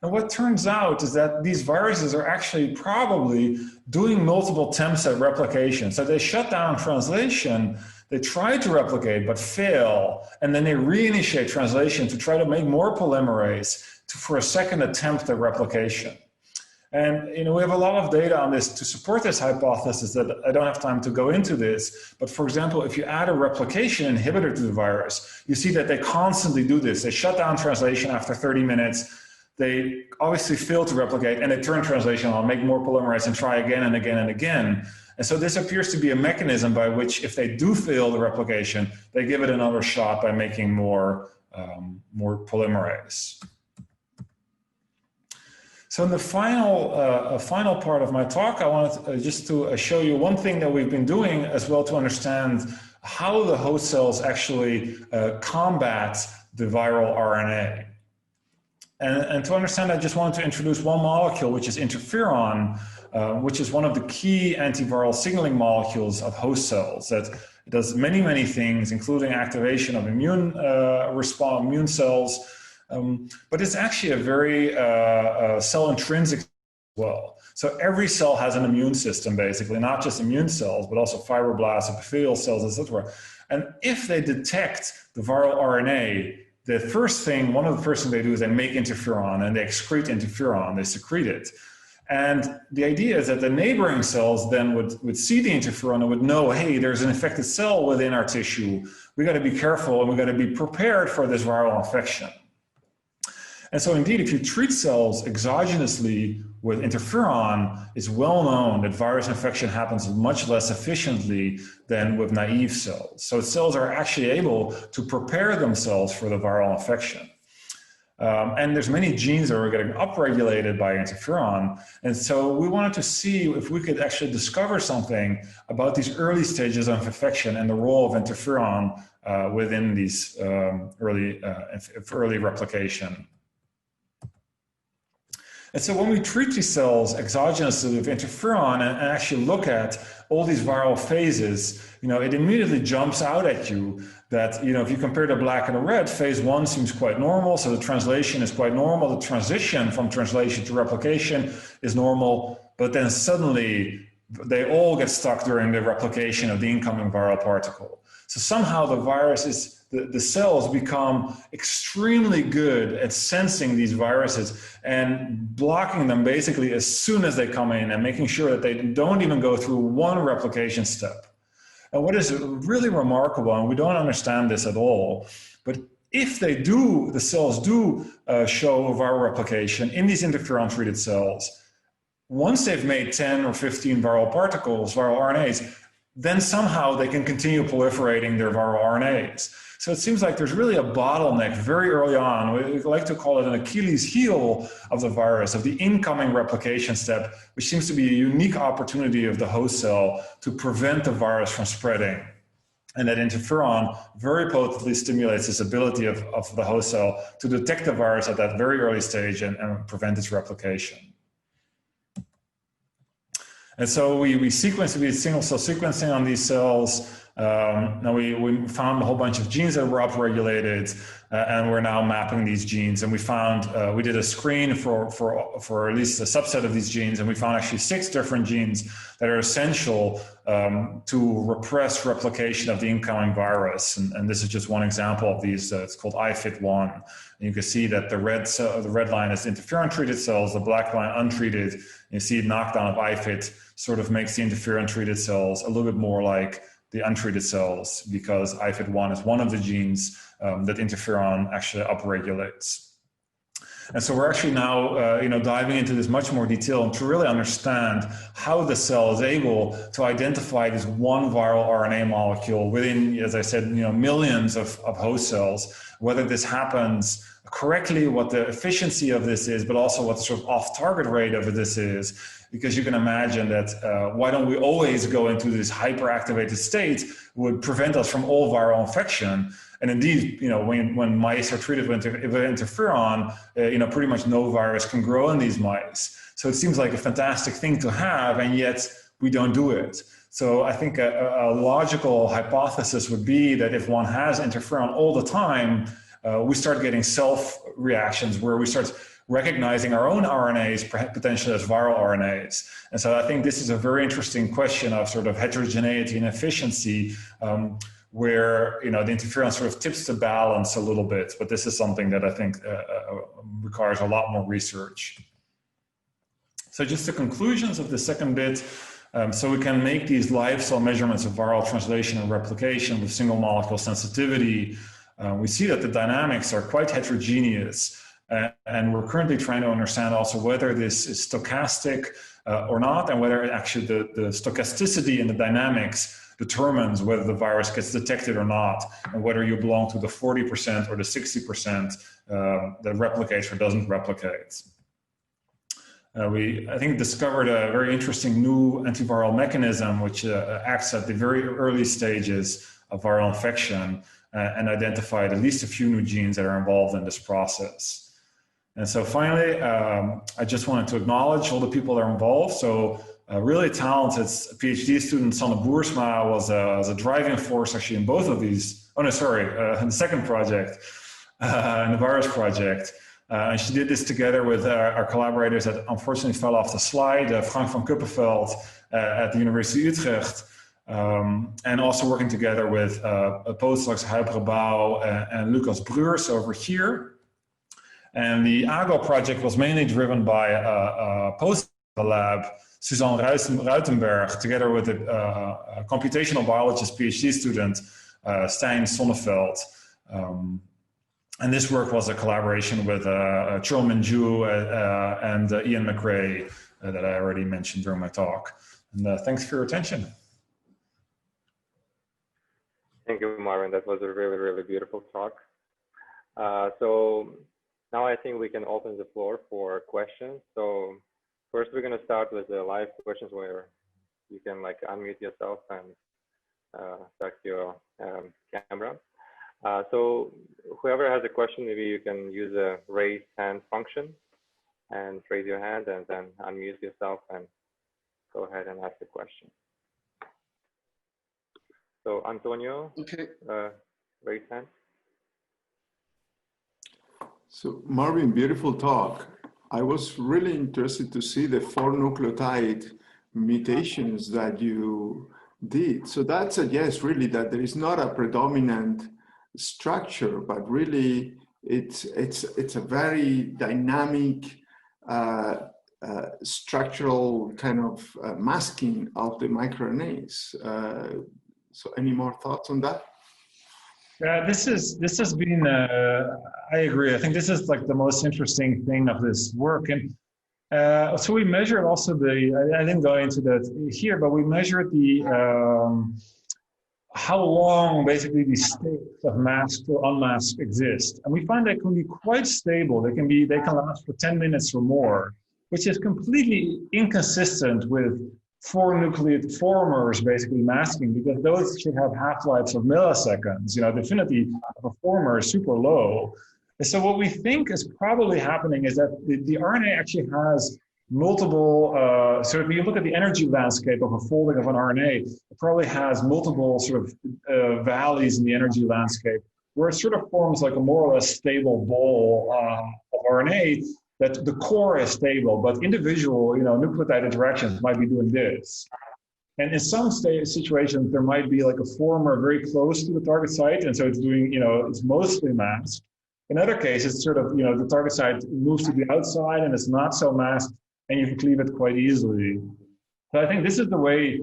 And what turns out is that these viruses are actually probably doing multiple attempts at replication. So they shut down translation, they try to replicate but fail, and then they reinitiate translation to try to make more polymerase for a second attempt at replication. And we have a lot of data on this to support this hypothesis that I don't have time to go into this. But for example, if you add a replication inhibitor to the virus, you see that they constantly do this. They shut down translation after 30 minutes. they obviously fail to replicate and they turn translation on, make more polymerase and try again and again and again. And so this appears to be a mechanism by which if they do fail the replication, they give it another shot by making more polymerase. So in the final part of my talk, I wanted just to show you one thing that we've been doing as well to understand how the host cells actually combat the viral RNA. And to understand, I just wanted to introduce one molecule, which is interferon, which is one of the key antiviral signaling molecules of host cells that does many, many things, including activation of immune cells, but it's actually a very cell intrinsic as well. So every cell has an immune system, basically, not just immune cells, but also fibroblasts, epithelial cells, etc. And if they detect the viral RNA, one of the first things they do is they make interferon and they excrete interferon, they secrete it. And the idea is that the neighboring cells then would see the interferon and would know, hey, there's an infected cell within our tissue. We got to be careful and we got to be prepared for this viral infection. And so indeed, if you treat cells exogenously with interferon, it's well known that virus infection happens much less efficiently than with naive cells. So cells are actually able to prepare themselves for the viral infection. And there's many genes that are getting upregulated by interferon. And so we wanted to see if we could actually discover something about these early stages of infection and the role of interferon within these early replication. And so when we treat these cells exogenously with interferon and actually look at all these viral phases, it immediately jumps out at you that, if you compare the black and the red, phase 1 seems quite normal. So the translation is quite normal. The transition from translation to replication is normal. But then suddenly they all get stuck during the replication of the incoming viral particle. So somehow the cells become extremely good at sensing these viruses and blocking them basically as soon as they come in and making sure that they don't even go through one replication step. And what is really remarkable, and we don't understand this at all, but if the cells do show viral replication in these interferon-treated cells, once they've made 10 or 15 viral particles, viral RNAs, then somehow they can continue proliferating their viral RNAs. So it seems like there's really a bottleneck very early on. We like to call it an Achilles heel of the virus, of the incoming replication step, which seems to be a unique opportunity of the host cell to prevent the virus from spreading. And that interferon very potently stimulates this ability of the host cell to detect the virus at that very early stage and prevent its replication. And so we single cell sequencing on these cells. Now we found a whole bunch of genes that were upregulated, and we're now mapping these genes. And we found we did a screen for at least a subset of these genes, and we found actually 6 different genes that are essential to repress replication of the incoming virus. And this is just one example of these. It's called IFIT1. And you can see that the red line is interferon-treated cells, the black line untreated. You see knockdown of IFIT sort of makes the interferon-treated cells a little bit more like the untreated cells, because IFIT1 is one of the genes that interferon actually upregulates. And so we're actually now diving into this much more detail and to really understand how the cell is able to identify this one viral RNA molecule within, as I said, millions of host cells, whether this happens correctly, what the efficiency of this is, but also what the sort of off-target rate of this is. Because you can imagine that why don't we always go into this hyperactivated state would prevent us from all viral infection. And indeed, when mice are treated with interferon, pretty much no virus can grow in these mice. So it seems like a fantastic thing to have, and yet we don't do it. So I think a logical hypothesis would be that if one has interferon all the time, we start getting self-reactions where we start recognizing our own RNAs potentially as viral RNAs. And so I think this is a very interesting question of sort of heterogeneity and efficiency, where the interferon sort of tips the balance a little bit. But this is something that I think requires a lot more research. So just the conclusions of the second bit. So we can make these live cell measurements of viral translation and replication with single molecule sensitivity. We see that the dynamics are quite heterogeneous. And we're currently trying to understand also whether this is stochastic or not, and whether actually the stochasticity in the dynamics determines whether the virus gets detected or not, and whether you belong to the 40% or the 60% that replicates or doesn't replicate. We, I think, discovered a very interesting new antiviral mechanism which acts at the very early stages of viral infection and identified at least a few new genes that are involved in this process. And so finally, I just wanted to acknowledge all the people that are involved. So a really talented PhD student, Sanne Boersma, was a driving force actually in both of these. Oh no, sorry, in the second project, in the virus project. And she did this together with our collaborators that unfortunately fell off the slide, Frank van Kuppenveld at the University of Utrecht, and also working together with postdocs Huibere Bouw and Lucas Breurs over here. And the AGO project was mainly driven by a postdoc lab, Suzanne Ruitenberg, together with a computational biologist PhD student, Stijn Sonneveld. And this work was a collaboration with Churl Minju and Ian McRae that I already mentioned during my talk. And thanks for your attention. Thank you, Marvin. That was a really, really beautiful talk. So now I think we can open the floor for questions. So first, we're going to start with the live questions where you can like unmute yourself and start your camera. So whoever has a question, maybe you can use a raise hand function and raise your hand and then unmute yourself and go ahead and ask the question. So Antonio, okay. Raise hand. So Marvin, beautiful talk. I was really interested to see the 4 nucleotide mutations that you did. So that suggests really that there is not a predominant structure, but really it's a very dynamic structural kind of masking of the microRNAs. So any more thoughts on that? Yeah, this has been, I agree. I think this is like the most interesting thing of this work. And so we measured also I didn't go into that here, but we measured how long basically these states of masked or unmasked exist. And we find they can be quite stable. They can last for 10 minutes or more, which is completely inconsistent with 4 nucleotide formers basically masking, because those should have half-lives of milliseconds. You know, the affinity of a former is super low. And so what we think is probably happening is that the RNA actually has multiple, so if you look at the energy landscape of a folding of an RNA, it probably has multiple sort of valleys in the energy landscape, where it sort of forms like a more or less stable ball of RNA, that the core is stable, but individual, nucleotide interactions might be doing this. And in some situations, there might be like a former very close to the target site, and so it's doing, it's mostly masked. In other cases, it's sort of, the target site moves to the outside and it's not so masked, and you can cleave it quite easily. So I think this is the way,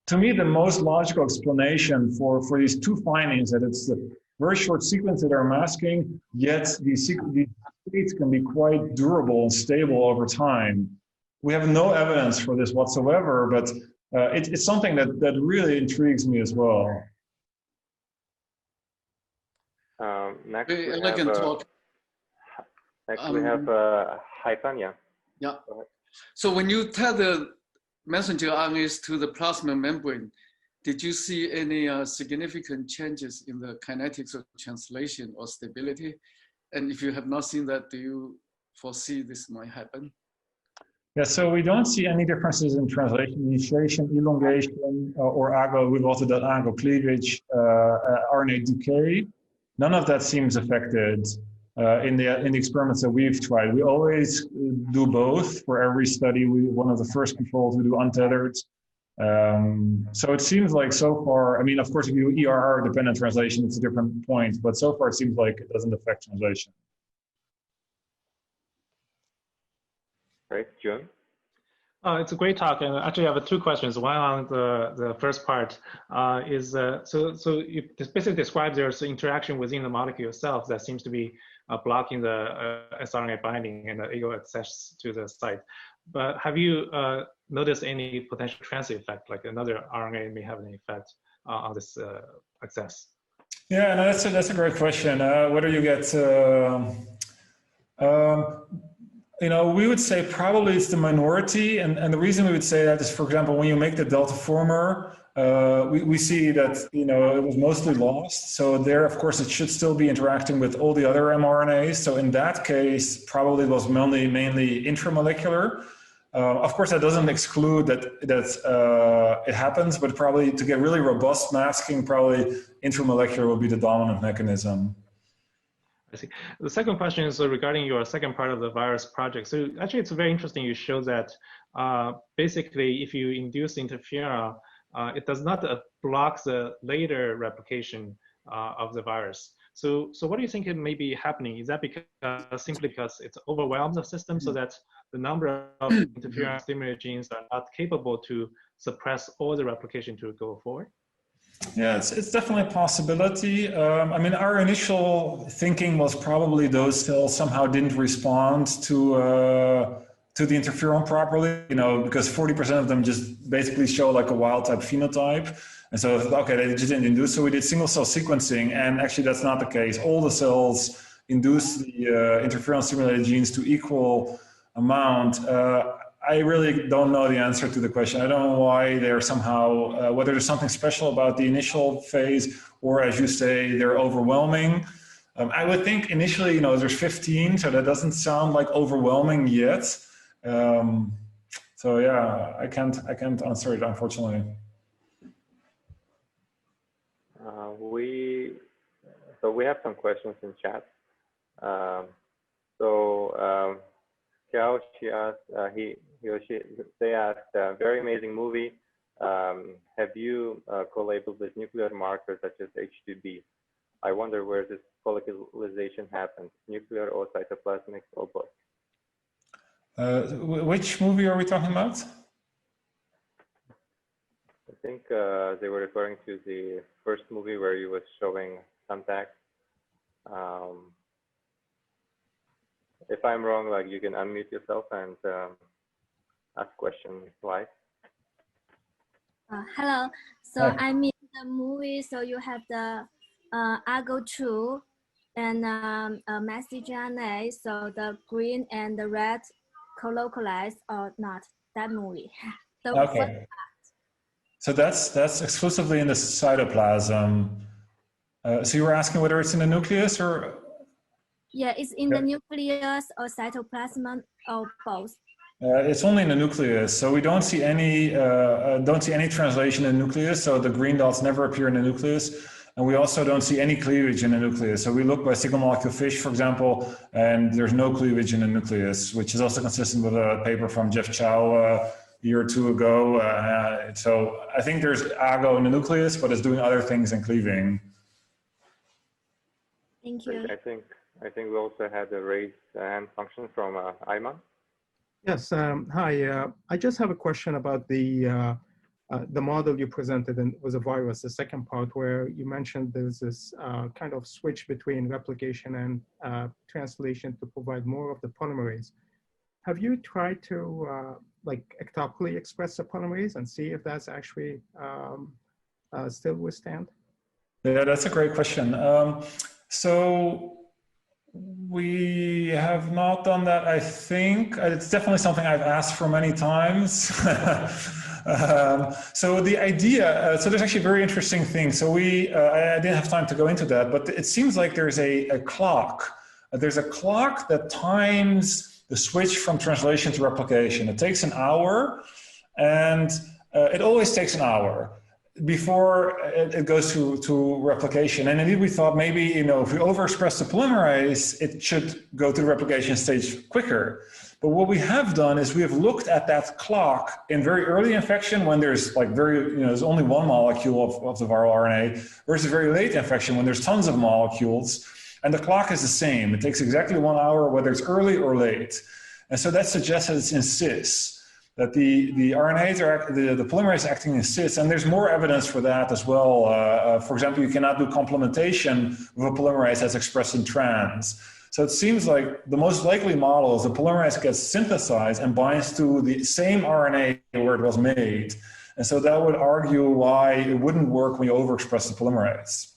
to me, the most logical explanation for these two findings, that it's the very short sequence that are masking, yet these states can be quite durable and stable over time. We have no evidence for this whatsoever, but it's something that really intrigues me as well. Next, we have Haitanya. Yeah. So when you tell the messenger RNAs to the plasma membrane, did you see any significant changes in the kinetics of translation or stability? And if you have not seen that, do you foresee this might happen? Yeah, so we don't see any differences in translation, initiation, elongation, or AGO. We've also done AGO cleavage, RNA decay. None of that seems affected in the experiments that we've tried. We always do both for every study. One of the first controls we do untethered. So it seems like so far, I mean, of course, if you do ERR dependent translation, it's a different point, but so far it seems like it doesn't affect translation. Great, June. It's a great talk, and actually I have two questions. One on the first part so you basically describe there's interaction within the molecule itself that seems to be blocking the siRNA binding and the ego access to the site. But have you noticed any potential transit effect, like another RNA may have an effect on this access? Yeah, no, that's a great question. Whether you get we would say probably it's the minority, and the reason we would say that is, for example, when you make the delta former, we see that it was mostly lost. So there, of course, it should still be interacting with all the other mRNAs. So in that case, probably it was mainly intramolecular. Of course, that doesn't exclude that it happens, but probably to get really robust masking, probably intramolecular will be the dominant mechanism. I see. The second question is regarding your second part of the virus project. So actually, it's very interesting. You show that basically, if you induce interferon, it does not block the later replication of the virus. So what do you think it may be happening? Is that simply because it's overwhelmed the system so that the number of interferon stimulated genes are not capable to suppress all the replication to go forward? Yeah, it's definitely a possibility. I mean, our initial thinking was probably those cells somehow didn't respond to the interferon properly, because 40% of them just basically show like a wild type phenotype. And so, okay, they just didn't induce. So we did single cell sequencing, and actually that's not the case. All the cells induce the interferon stimulated genes to equal amount. I really don't know the answer to the question. I don't know why they're somehow, whether there's something special about the initial phase, or as you say, they're overwhelming. I would think initially, there's 15, so that doesn't sound like overwhelming yet. So yeah, I can't answer it, unfortunately. We have some questions in chat. Xiao, she asked, they asked, very amazing movie. Have you co-labeled with nuclear markers such as H2B? I wonder where this colocalization happens, nuclear or cytoplasmic or both. Which movie are we talking about? I think they were referring to the first movie where you was showing contact. If I'm wrong, like, you can unmute yourself and ask questions live. Hello. So Hi. I'm in the movie. So you have the AGO2 and messenger RNA. So the green and the red colocalized or not, that movie. Okay. So that's exclusively in the cytoplasm. So you were asking whether it's in the nucleus or? Yeah, it's in the nucleus or cytoplasm or both. It's only in the nucleus, so we don't see any translation in the nucleus. So the green dots never appear in the nucleus, and we also don't see any cleavage in the nucleus. So we look by single molecule fish, for example, and there's no cleavage in the nucleus, which is also consistent with a paper from Jeff Chow a year or two ago. So I think there's AGO in the nucleus, but it's doing other things than cleaving. Thank you. I think we also had a raised hand function from Ayman. Yes, hi. I just have a question about the model you presented with a virus, the second part where you mentioned there's this kind of switch between replication and translation to provide more of the polymerase. Have you tried to like ectopically express the polymerase and see if that's actually still withstand? Yeah, that's a great question. So we have not done that, I think. It's definitely something I've asked for many times. So the idea, so there's actually a very interesting thing. So I didn't have time to go into that, but it seems like there's a clock. There's a clock that times the switch from translation to replication. It takes an hour, and it always takes an hour before it goes to replication. And indeed we thought maybe, if we overexpress the polymerase, it should go to the replication stage quicker. But what we have done is we have looked at that clock in very early infection when there's like there's only one molecule of the viral RNA, versus very late infection when there's tons of molecules. And the clock is the same. It takes exactly 1 hour, whether it's early or late. And so that suggests that it's in cis. that the RNAs are the polymerase acting in cis, and there's more evidence for that as well. For example, you cannot do complementation with a polymerase that's expressed in trans. So it seems like the most likely model is the polymerase gets synthesized and binds to the same RNA where it was made. And so that would argue why it wouldn't work when you overexpress the polymerase.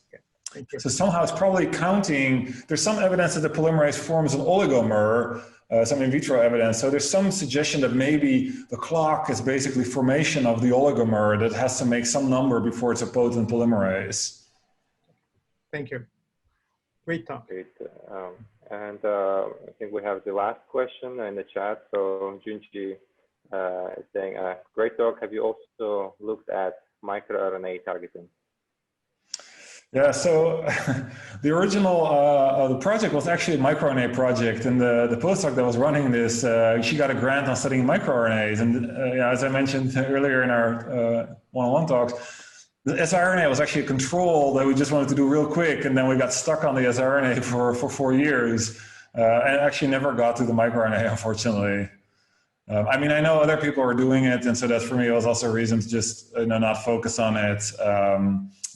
So somehow it's probably counting, there's some evidence that the polymerase forms an oligomer, some in vitro evidence. So there's some suggestion that maybe the clock is basically formation of the oligomer that has to make some number before it's a potent polymerase. Thank you. Great talk. Great. I think we have the last question in the chat. So Junji is saying, great talk. Have you also looked at microRNA targeting? Yeah, so the original the project was actually a microRNA project, and the postdoc that was running this, she got a grant on studying microRNAs. And as I mentioned earlier in our one-on-one talks, the siRNA was actually a control that we just wanted to do real quick, and then we got stuck on the siRNA for 4 years, and actually never got to the microRNA, unfortunately. I mean, I know other people are doing it, and so that for me was also a reason to just not focus on it.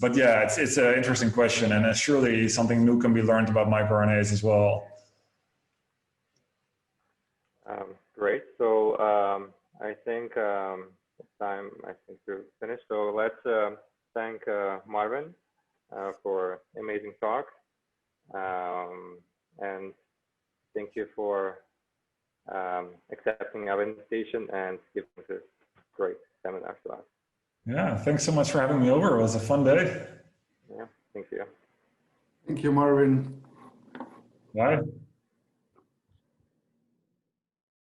But yeah, it's an interesting question, and surely something new can be learned about microRNAs as well. Great. So I think it's time to finish. So let's thank Marvin for amazing talk, and thank you for accepting our invitation and giving this great seminar to us. Yeah, thanks so much for having me over. It was a fun day. Yeah, thank you. Thank you, Marvin. Bye.